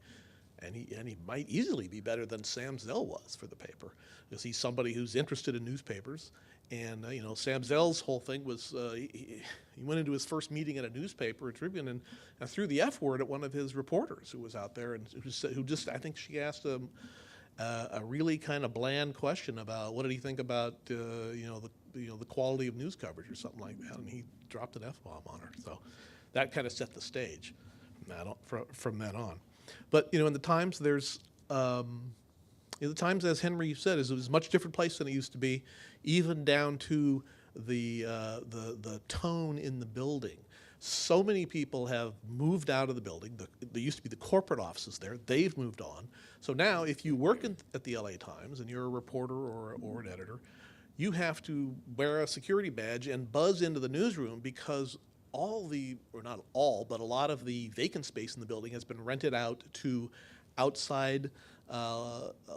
and he might easily be better than Sam Zell was for the paper, because he's somebody who's interested in newspapers. And Sam Zell's whole thing was he went into his first meeting at a newspaper, a Tribune, and threw the F word at one of his reporters who was out there, and who just I think she asked him a really kind of bland question about what did he think about the quality of news coverage or something like that, and he dropped an F-bomb on her. So that kind of set the stage from then on. But in the Times, there's the Times, as Henry said, is a much different place than it used to be, even down to the tone in the building. So many people have moved out of the building. There used to be the corporate offices there. They've moved on. So now if you work at the LA Times and you're a reporter or an editor, you have to wear a security badge and buzz into the newsroom because not all, but a lot of the vacant space in the building has been rented out to outside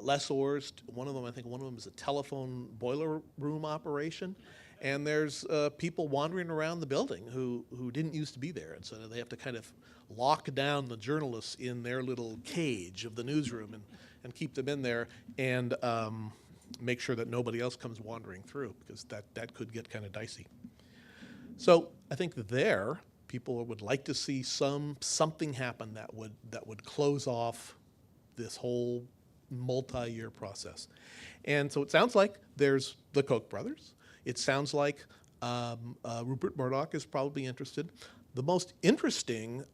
lessors. I think one of them is a telephone boiler room operation. And there's people wandering around the building who didn't used to be there. And so they have to kind of lock down the journalists in their little cage of the newsroom and keep them in there and make sure that nobody else comes wandering through, because that could get kind of dicey. So I think there, people would like to see something happen that would close off this whole multi-year process. And so it sounds like there's the Koch brothers. It sounds like Rupert Murdoch is probably interested. The most interesting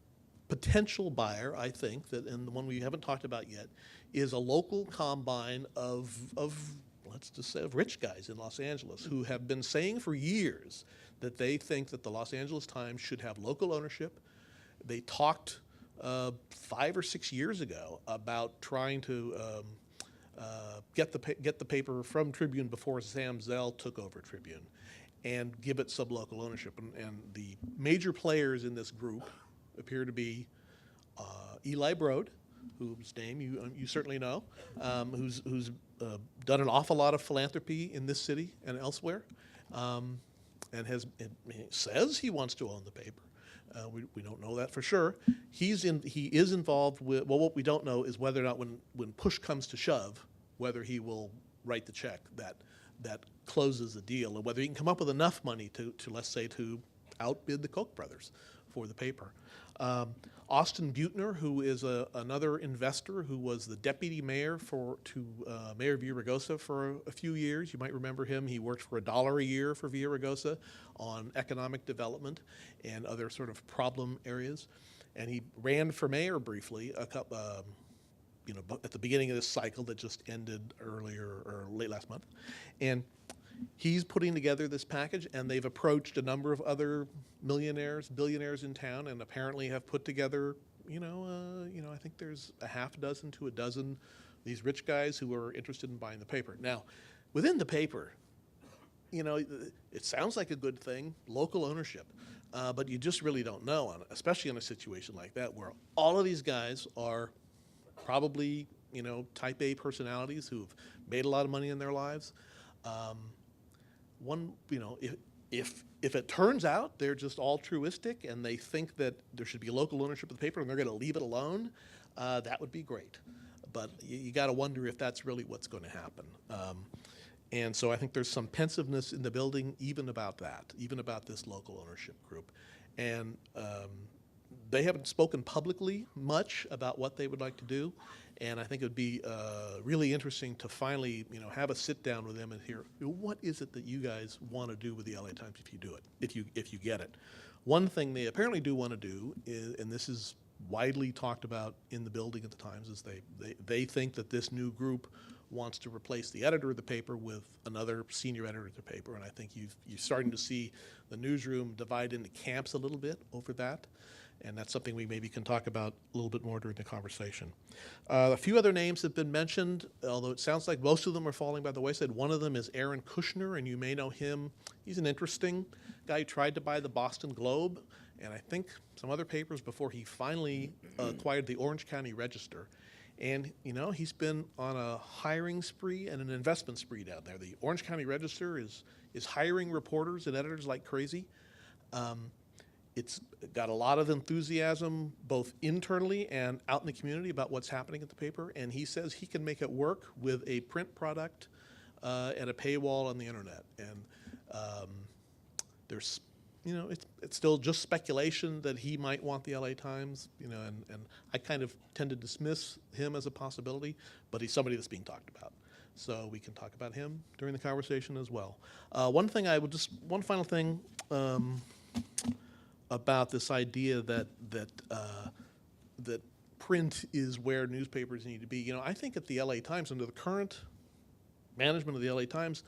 potential buyer, I think, and the one we haven't talked about yet, is a local combine of let's just say, of rich guys in Los Angeles who have been saying for years that they think that the Los Angeles Times should have local ownership. They talked 5 or 6 years ago about trying to get the paper from Tribune before Sam Zell took over Tribune and give it some local ownership. And the major players in this group appear to be Eli Broad, whose name you certainly know, who's done an awful lot of philanthropy in this city and elsewhere, and says he wants to own the paper. We don't know that for sure. He is involved with, well, what we don't know is whether or not when push comes to shove, whether he will write the check that closes the deal, or whether he can come up with enough money to let's say, to outbid the Koch brothers for the paper. Austin Butner, who is another investor who was the deputy mayor to Mayor Villaraigosa for a few years. You might remember him. He worked for $1 a year for Villaraigosa on economic development and other sort of problem areas. And he ran for mayor briefly at the beginning of this cycle that just ended earlier or late last month. And he's putting together this package, and they've approached a number of other millionaires, billionaires in town, and apparently have put together, I think there's a half dozen to a dozen these rich guys who are interested in buying the paper. Now, within the paper, it sounds like a good thing, local ownership, but you just really don't know, especially in a situation like that where all of these guys are probably, type A personalities who've made a lot of money in their lives. If it turns out they're just altruistic and they think that there should be local ownership of the paper and they're going to leave it alone, that would be great. But you got to wonder if that's really what's going to happen. And so I think there's some pensiveness in the building even about that, even about this local ownership group. And they haven't spoken publicly much about what they would like to do. And I think it would be really interesting to finally, have a sit down with them and hear, what is it that you guys want to do with the LA Times if you do it, if you get it. One thing they apparently do want to do is, and this is widely talked about in the building at the Times, is they think that this new group wants to replace the editor of the paper with another senior editor of the paper. And I think you're starting to see the newsroom divide into camps a little bit over that. And that's something we maybe can talk about a little bit more during the conversation. A few other names have been mentioned, although it sounds like most of them are falling by the wayside. One of them is Aaron Kushner, and you may know him. He's an interesting guy who tried to buy the Boston Globe, and I think some other papers before he finally acquired the Orange County Register. And, he's been on a hiring spree and an investment spree down there. The Orange County Register is hiring reporters and editors like crazy. It's got a lot of enthusiasm, both internally and out in the community, about what's happening at the paper. And he says he can make it work with a print product and a paywall on the internet. And there's, it's still just speculation that he might want the LA Times, and I kind of tend to dismiss him as a possibility, but he's somebody that's being talked about. So we can talk about him during the conversation as well. One final thing. About this idea that print is where newspapers need to be. I think at the LA Times, under the current management of the LA Times,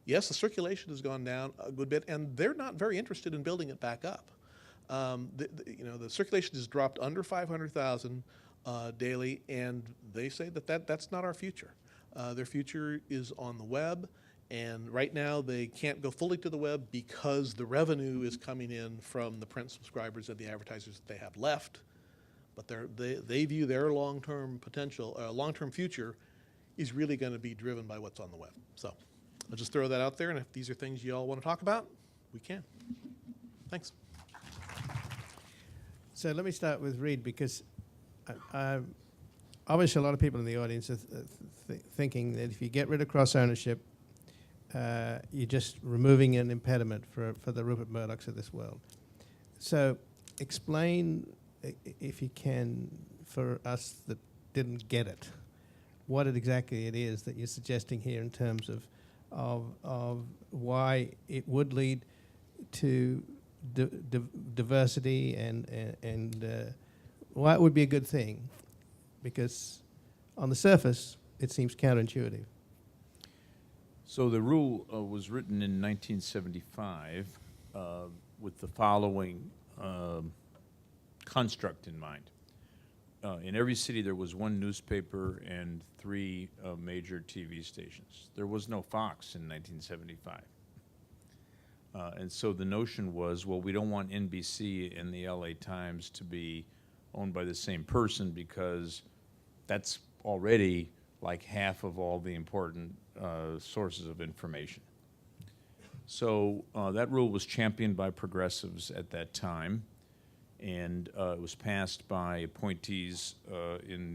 yes, the circulation has gone down a good bit, and they're not very interested in building it back up. The circulation has dropped under 500,000 daily, and they say that's not our future. Their future is on the web. And right now, they can't go fully to the web because the revenue is coming in from the print subscribers and the advertisers that they have left. But they view their long-term potential, long-term future is really going to be driven by what's on the web. So I'll just throw that out there, and if these are things you all want to talk about, we can. Thanks. So let me start with Reed, because obviously a lot of people in the audience are thinking that if you get rid of cross-ownership, you're just removing an impediment for the Rupert Murdochs of this world. So explain, if you can, for us that didn't get it, what exactly it is that you're suggesting here in terms of why it would lead to diversity and why it would be a good thing, because on the surface it seems counterintuitive. So the rule was written in 1975 with the following construct in mind. In every city there was one newspaper and 3 major TV stations. There was no Fox in 1975. And so the notion was, well, we don't want NBC and the LA Times to be owned by the same person, because that's already like half of all the important sources of information. So that rule was championed by progressives at that time, and it was passed by appointees from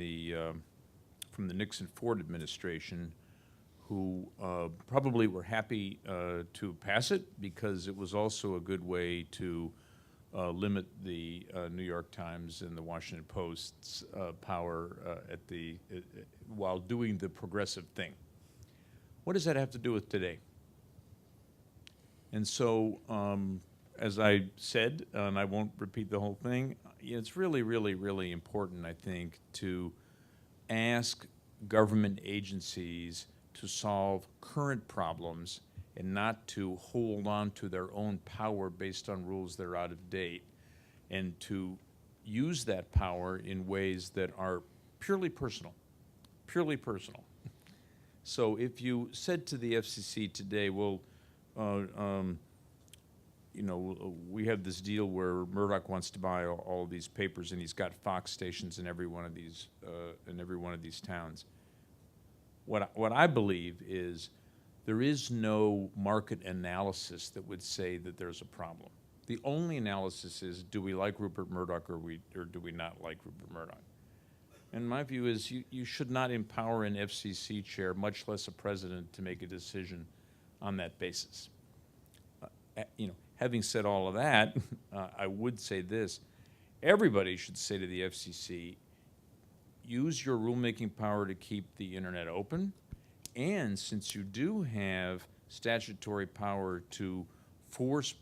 the Nixon-Ford administration, who probably were happy to pass it because it was also a good way to limit the New York Times and the Washington Post's power while doing the progressive thing. What does that have to do with today? And so, as I said, and I won't repeat the whole thing, it's really, really, really important, I think, to ask government agencies to solve current problems and not to hold on to their own power based on rules that are out of date, and to use that power in ways that are purely personal, purely personal. So if you said to the FCC today, well, you know, we have this deal where Murdoch wants to buy all of these papers, and he's got Fox stations in every one of these towns. What I believe is there is no market analysis that would say that there's a problem. The only analysis is, do we like Rupert Murdoch or do we not like Rupert Murdoch? And my view is you should not empower an FCC chair, much less a president, to make a decision on that basis. You know, having said all of that, I would say this. Everybody should say to the FCC, use your rulemaking power to keep the internet open, and since you do have statutory power to force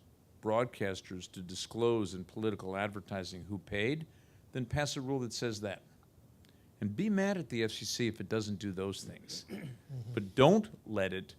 broadcasters to disclose in political advertising who paid, then pass a rule that says that. And be mad at the FCC if it doesn't do those things. But don't let it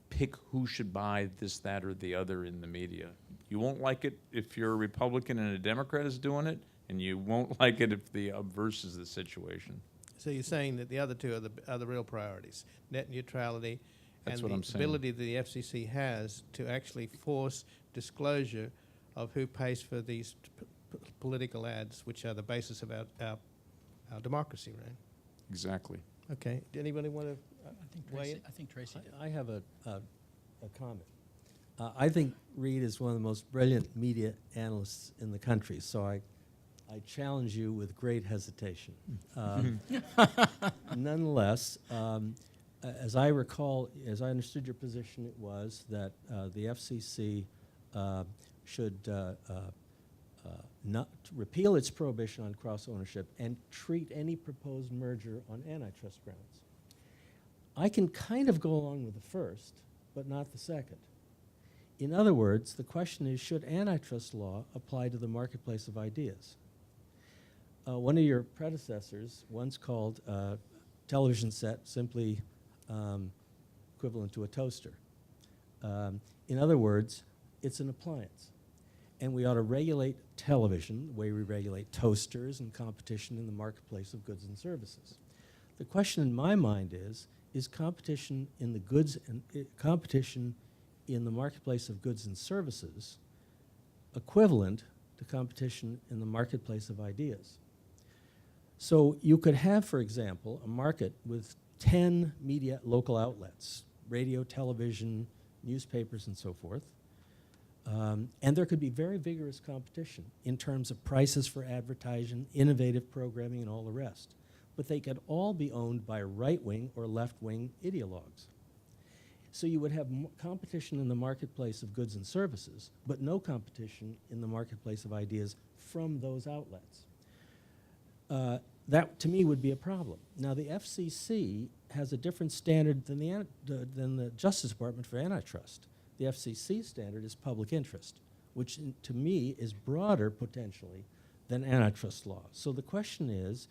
pick who should buy this, that, or the other in the media. You won't like it if you're a Republican and a Democrat is doing it, and you won't like it if the obverse is the situation. So you're saying that the other two are the real priorities, net neutrality That's and what the I'm saying. ability that the FCC has to actually force disclosure of who pays for these political ads, which are the basis of our democracy, right? Exactly. Okay. Did anybody want to weigh in? I think Tracy did. I have a comment. I think Reed is one of the most brilliant media analysts in the country, so I challenge you with great hesitation. Nonetheless, as I recall, as I understood your position, it was that the FCC should not repeal its prohibition on cross-ownership and treat any proposed merger on antitrust grounds. I can kind of go along with the first, but not the second. In other words, the question is, should antitrust law apply to the marketplace of ideas? One of your predecessors once called a television set simply equivalent to a toaster. In other words, it's an appliance. And we ought to regulate television the way we regulate toasters and competition in the marketplace of goods and services. The question in my mind is competition in the goods and competition in the marketplace of goods and services equivalent to competition in the marketplace of ideas? So you could have, for example, a market with 10 media local outlets, radio, television, newspapers, and so forth. And there could be very vigorous competition in terms of prices for advertising, innovative programming, and all the rest. But they could all be owned by right-wing or left-wing ideologues. So you would have competition in the marketplace of goods and services, but no competition in the marketplace of ideas from those outlets. That, to me, would be a problem. Now, the FCC has a different standard than the Justice Department for antitrust. The FCC standard is public interest, which to me is broader potentially than antitrust law. So the question is,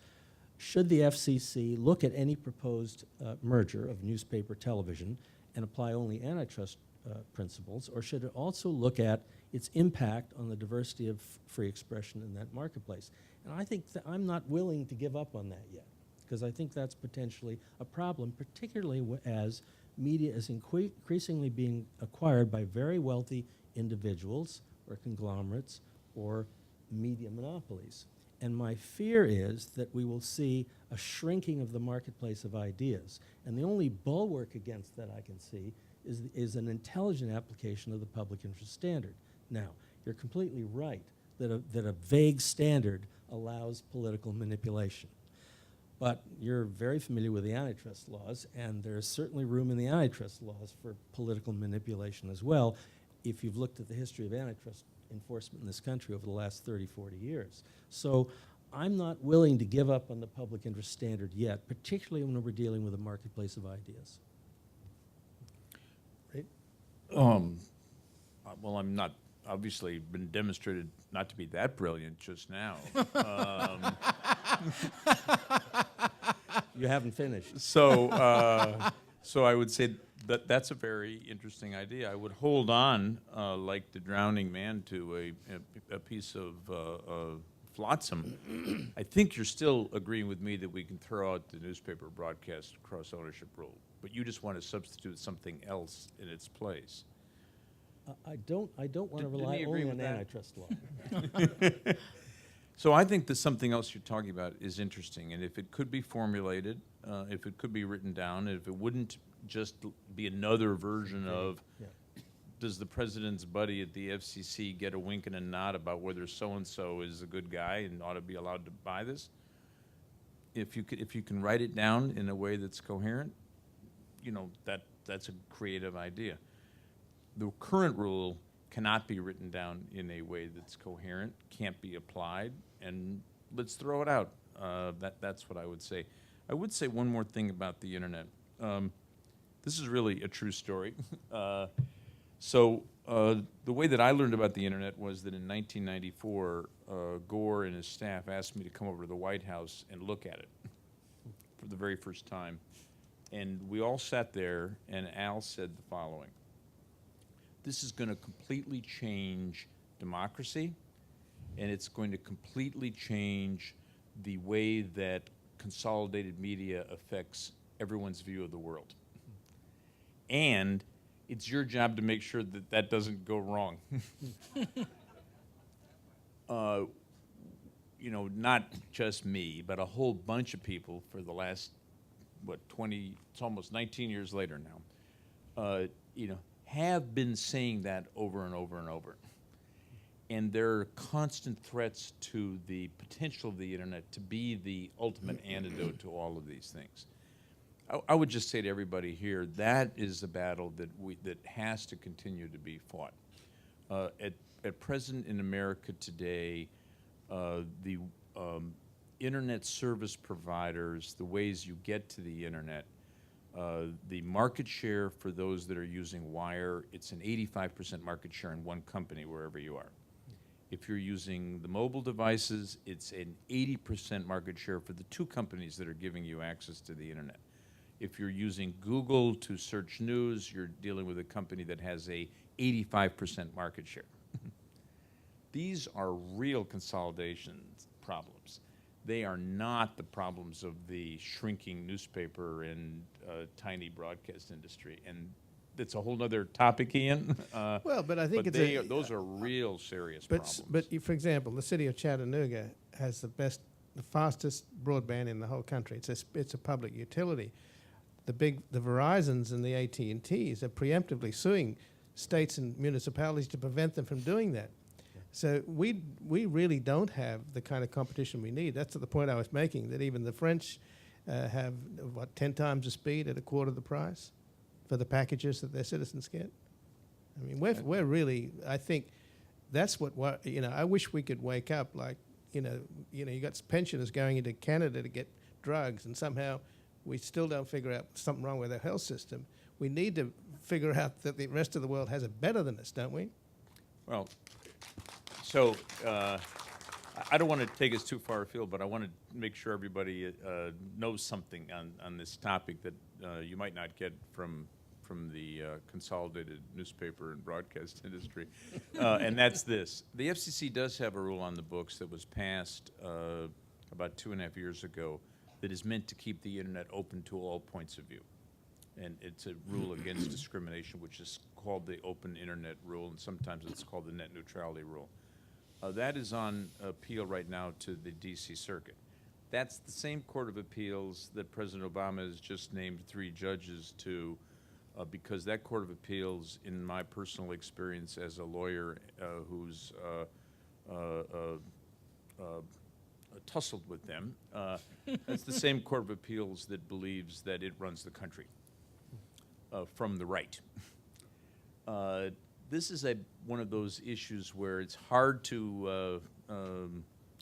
should the FCC look at any proposed merger of newspaper television and apply only antitrust principles, or should it also look at its impact on the diversity of free expression in that marketplace? And I think that I'm not willing to give up on that yet, because I think that's potentially a problem, particularly as media is increasingly being acquired by very wealthy individuals or conglomerates or media monopolies. And my fear is that we will see a shrinking of the marketplace of ideas. And the only bulwark against that I can see is an intelligent application of the public interest standard. Now, you're completely right that a vague standard allows political manipulation. But you're very familiar with the antitrust laws, and there's certainly room in the antitrust laws for political manipulation as well, if you've looked at the history of antitrust enforcement in this country over the last 30, 40 years. So I'm not willing to give up on the public interest standard yet, particularly when we're dealing with a marketplace of ideas. Well, I'm not, obviously been demonstrated not to be that brilliant just now. You haven't finished. So I would say that that's a very interesting idea. I would hold on, like the drowning man, to a piece of flotsam. I think you're still agreeing with me that we can throw out the newspaper broadcast cross-ownership rule, but you just want to substitute something else in its place. I don't want to Didn't rely he agree only on with that? antitrust law. So I think that something else you're talking about is interesting, and if it could be formulated, if it could be written down, if it wouldn't just be another version of, Yeah. does the president's buddy at the FCC get a wink and a nod about whether so-and-so is a good guy and ought to be allowed to buy this? If you can write it down in a way that's coherent, you know, that's a creative idea. The current rule cannot be written down in a way that's coherent, can't be applied, and let's throw it out. That's what I would say. I would say one more thing about the internet. This is really a true story. The way that I learned about the internet was that in 1994, Gore and his staff asked me to come over to the White House and look at it for the very first time. And we all sat there, and Al said the following: this is going to completely change democracy, and it's going to completely change the way that consolidated media affects everyone's view of the world. And it's your job to make sure that that doesn't go wrong. You know, not just me, but a whole bunch of people for the last, it's almost 19 years later now, you know, have been saying that over and over and over. And there are constant threats to the potential of the internet to be the ultimate antidote to all of these things. I would just say to everybody here, that is a battle that has to continue to be fought. At present in America today, the internet service providers, the ways you get to the internet, the market share for those that are using wire, it's an 85% market share in one company wherever you are. If you're using the mobile devices, it's an 80% market share for the two companies that are giving you access to the internet. If you're using Google to search news, you're dealing with a company that has a 85% market share. These are real consolidation problems. They are not the problems of the shrinking newspaper and tiny broadcast industry. And it's a whole other topic, Ian. Well, but I think those are real serious problems. But for example, the city of Chattanooga has the fastest broadband in the whole country. It's a public utility. The Verizons and the AT&Ts are preemptively suing states and municipalities to prevent them from doing that. So we really don't have the kind of competition we need. That's the point I was making, that even the French have, 10 times the speed at a quarter of the price for the packages that their citizens get. I mean, we're really, I think that's what, you know, I wish we could wake up like, you got pensioners going into Canada to get drugs, and somehow we still don't figure out something wrong with our health system. We need to figure out that the rest of the world has it better than us, don't we? Well, so I don't want to take us too far afield, but I want to make sure everybody knows something on this topic that you might not get from the consolidated newspaper and broadcast industry, and that's this. The FCC does have a rule on the books that was passed about 2.5 years ago that is meant to keep the internet open to all points of view. And it's a rule against discrimination, which is called the Open Internet Rule, and sometimes it's called the Net Neutrality Rule. That is on appeal right now to the D.C. Circuit. That's the same Court of Appeals that President Obama has just named 3 judges to, because that Court of Appeals, in my personal experience as a lawyer who's tussled with them, that's the same Court of Appeals that believes that it runs the country from the right. This is one of those issues where it's hard to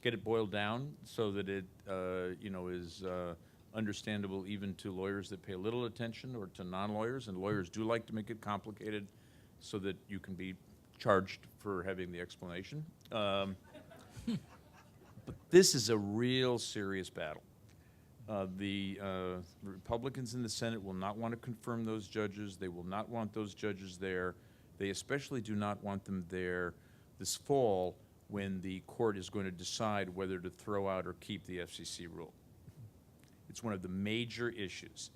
get it boiled down so that it is understandable even to lawyers that pay little attention or to non-lawyers, and lawyers do like to make it complicated so that you can be charged for having the explanation. But this is a real serious battle. The Republicans in the Senate will not want to confirm those judges. They will not want those judges there. They especially do not want them there this fall when the court is going to decide whether to throw out or keep the FCC rule. It's one of the major issues.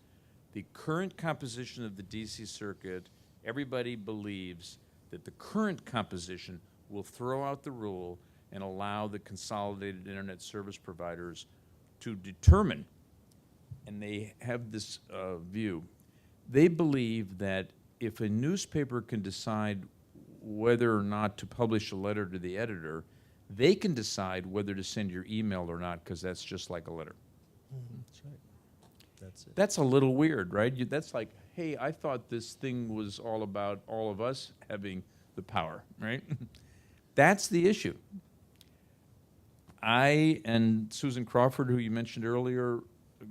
The current composition of the D.C. Circuit, everybody believes that the current composition will throw out the rule and allow the consolidated internet service providers to determine, and they have this view, they believe that if a newspaper can decide whether or not to publish a letter to the editor, they can decide whether to send your email or not, because that's just like a letter. That's right. That's it. That's a little weird, right? That's like, hey, I thought this thing was all about all of us having the power, right? That's the issue. I and Susan Crawford, who you mentioned earlier,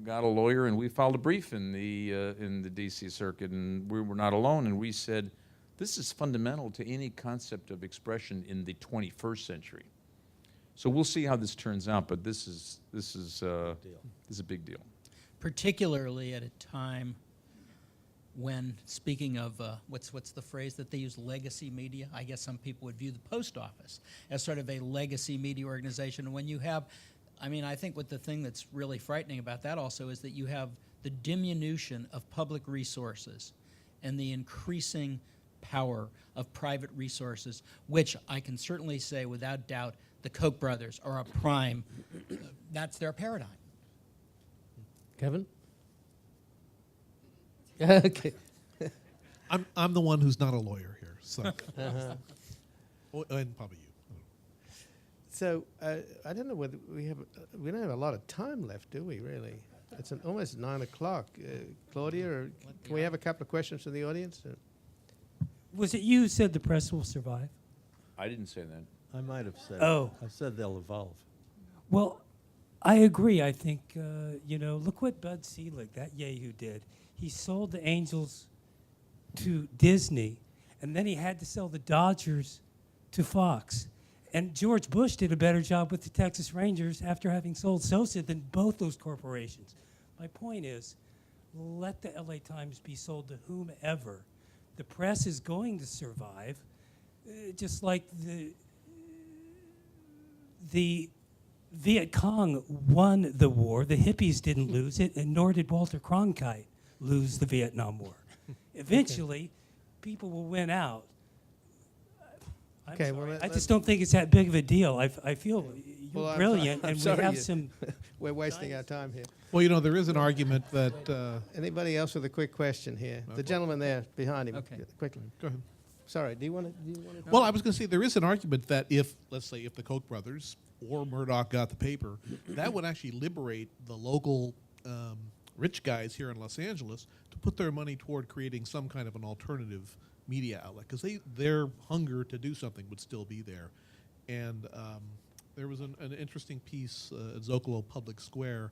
got a lawyer, and we filed a brief in the D.C. Circuit, and we were not alone. And we said, this is fundamental to any concept of expression in the 21st century. So we'll see how this turns out, but this is a big deal. Particularly at a time when, speaking of, what's the phrase that they use, legacy media? I guess some people would view the post office as sort of a legacy media organization. And when you have, I think what the thing that's really frightening about that also is that you have the diminution of public resources and the increasing power of private resources, which I can certainly say without doubt the Koch brothers are a prime, that's their paradigm. Kevin? Okay. I'm the one who's not a lawyer here, so oh, and probably you. So I don't know whether we don't have a lot of time left, do we? Really? It's almost 9 o'clock. Claudia, or can we have a couple of questions from the audience? Was it you who said the press will survive? I didn't say that. I might have said. Oh. I said they'll evolve. Well, I agree. I think, look what Bud Selig, that yahoo, did. He sold the Angels to Disney, and then he had to sell the Dodgers to Fox. And George Bush did a better job with the Texas Rangers after having sold Sosa than both those corporations. My point is, let the LA Times be sold to whomever. The press is going to survive, just like the Viet Cong won the war. The hippies didn't lose it, and nor did Walter Cronkite lose the Vietnam War. Eventually, people will win out. I'm Okay, sorry. well, I just don't think it's that big of a deal. I feel you're I'm brilliant, I'm and sorry we have you- some. We're wasting our time here. Well, there is an argument that. Anybody else with a quick question here? The gentleman there behind him. Okay. Quickly. Go ahead. Sorry. Do you want to? Well, I was going to say there is an argument that if, let's say, if the Koch brothers or Murdoch got the paper, that would actually liberate the local rich guys here in Los Angeles to put their money toward creating some kind of an alternative media outlet, because their hunger to do something would still be there. And there was an interesting piece at Zocalo Public Square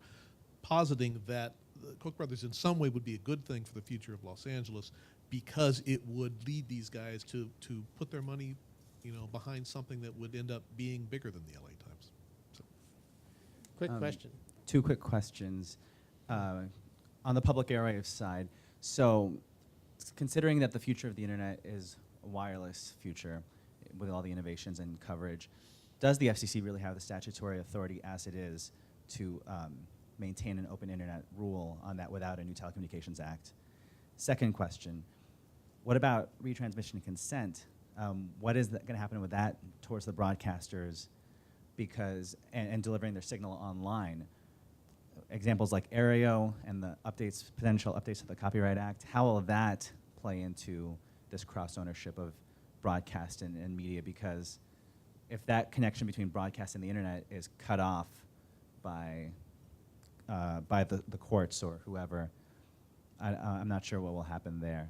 positing that the Koch brothers in some way would be a good thing for the future of Los Angeles, because it would lead these guys to put their money, behind something that would end up being bigger than the LA Times. So. Quick question. 2 quick questions. On the public airwaves side, so considering that the future of the internet is a wireless future with all the innovations and coverage, does the FCC really have the statutory authority as it is to maintain an open internet rule on that without a new Telecommunications Act? Second question, what about retransmission consent What is going to happen with that towards the broadcasters, because and delivering their signal online? Examples like Aereo and the potential updates to the Copyright Act. How will that play into this cross ownership of broadcast and media? Because if that connection between broadcast and the internet is cut off by the courts or whoever, I'm not sure what will happen there.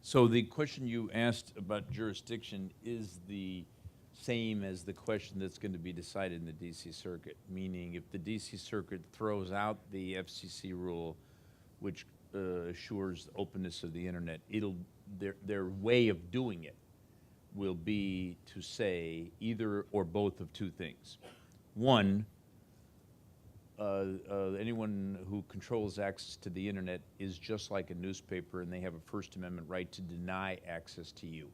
So the question you asked about jurisdiction is the same as the question that's going to be decided in the DC Circuit, meaning if the DC Circuit throws out the FCC rule, which assures openness of the internet, their way of doing it will be to say either or both of two things. One, anyone who controls access to the internet is just like a newspaper, and they have a First Amendment right to deny access to you.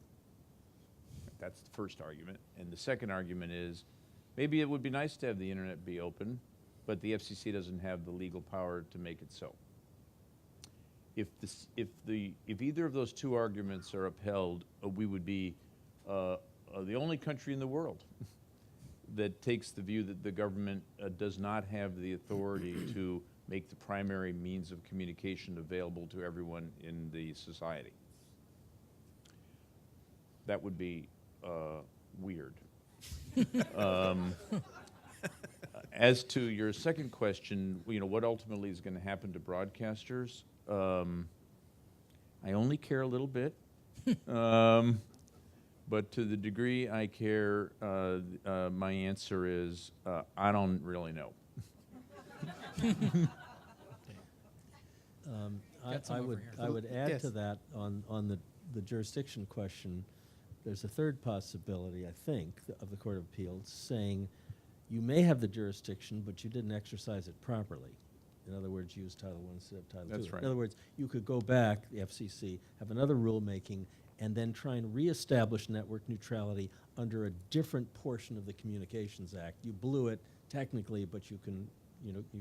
That's the first argument. And the second argument is, maybe it would be nice to have the internet be open, but the FCC doesn't have the legal power to make it so. If either of those two arguments are upheld, we would be the only country in the world that takes the view that the government does not have the authority to make the primary means of communication available to everyone in the society. That would be weird. As to your second question, what ultimately is going to happen to broadcasters? I only care a little bit. But to the degree I care, my answer is I don't really know. I would add Yes. to that on the jurisdiction question. There's a third possibility, I think, of the Court of Appeals saying you may have the jurisdiction, but you didn't exercise it properly. In other words, use Title I instead of Title II. That's right. In other words, you could go back, the FCC, have another rulemaking, and then try and reestablish network neutrality under a different portion of the Communications Act. You blew it technically, but you can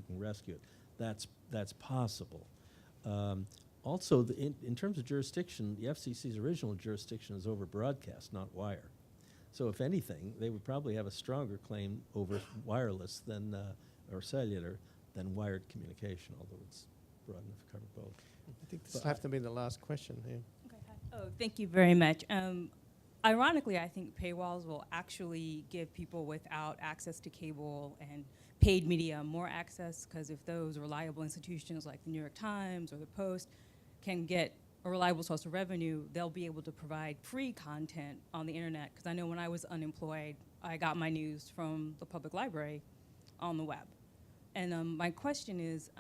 rescue it. That's possible. Also, in terms of jurisdiction, the FCC's original jurisdiction is over broadcast, not wire. So if anything, they would probably have a stronger claim over wireless than or cellular than wired communication, although it's broad enough to cover both. I think this will have to be the last question here. Oh, thank you very much. Ironically, I think paywalls will actually give people without access to cable and paid media more access, because if those reliable institutions like the New York Times or the Post can get a reliable source of revenue, they'll be able to provide free content on the internet. Because I know when I was unemployed, I got my news from the public library on the web. And my question is,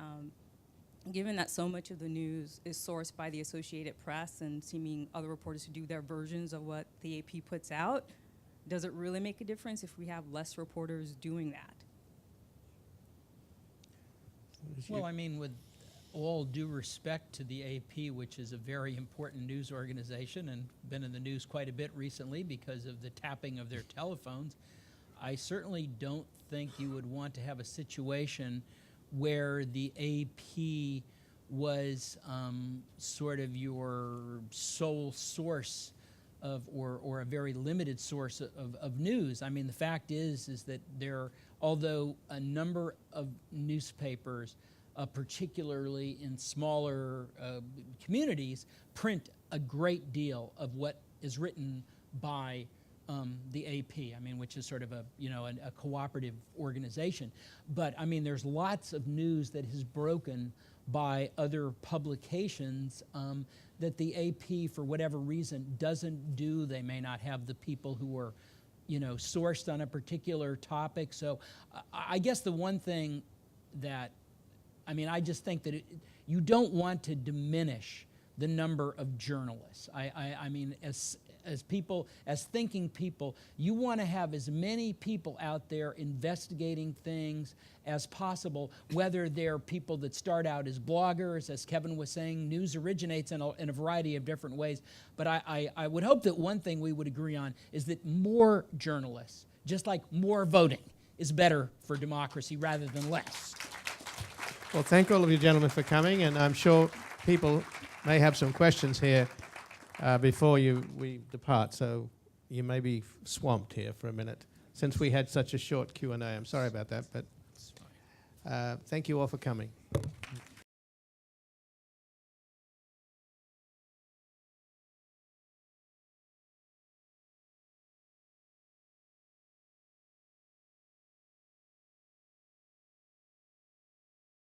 given that so much of the news is sourced by the Associated Press and seeming other reporters who do their versions of what the AP puts out, does it really make a difference if we have less reporters doing that? Well, I mean, with all due respect to the AP, which is a very important news organization and been in the news quite a bit recently because of the tapping of their telephones, I certainly don't think you would want to have a situation where the AP was sort of your sole source of, or a very limited source of news. I mean, the fact is that although a number of newspapers, particularly in smaller communities, print a great deal of what is written by the AP, I mean, which is sort of a cooperative organization. But I mean, there's lots of news that is broken by other publications that the AP, for whatever reason, doesn't do. They may not have the people who are, sourced on a particular topic. So I guess the one thing that, I just think that you don't want to diminish the number of journalists. I mean, as people, as thinking people, you want to have as many people out there investigating things as possible, whether they're people that start out as bloggers, as Kevin was saying, news originates in a variety of different ways. But I would hope that one thing we would agree on is that more journalists, just like more voting, is better for democracy rather than less. Well, thank all of you gentlemen for coming, and I'm sure people may have some questions here before we depart, so you may be swamped here for a minute. Since we had such a short Q&A, I'm sorry about that, but thank you all for coming.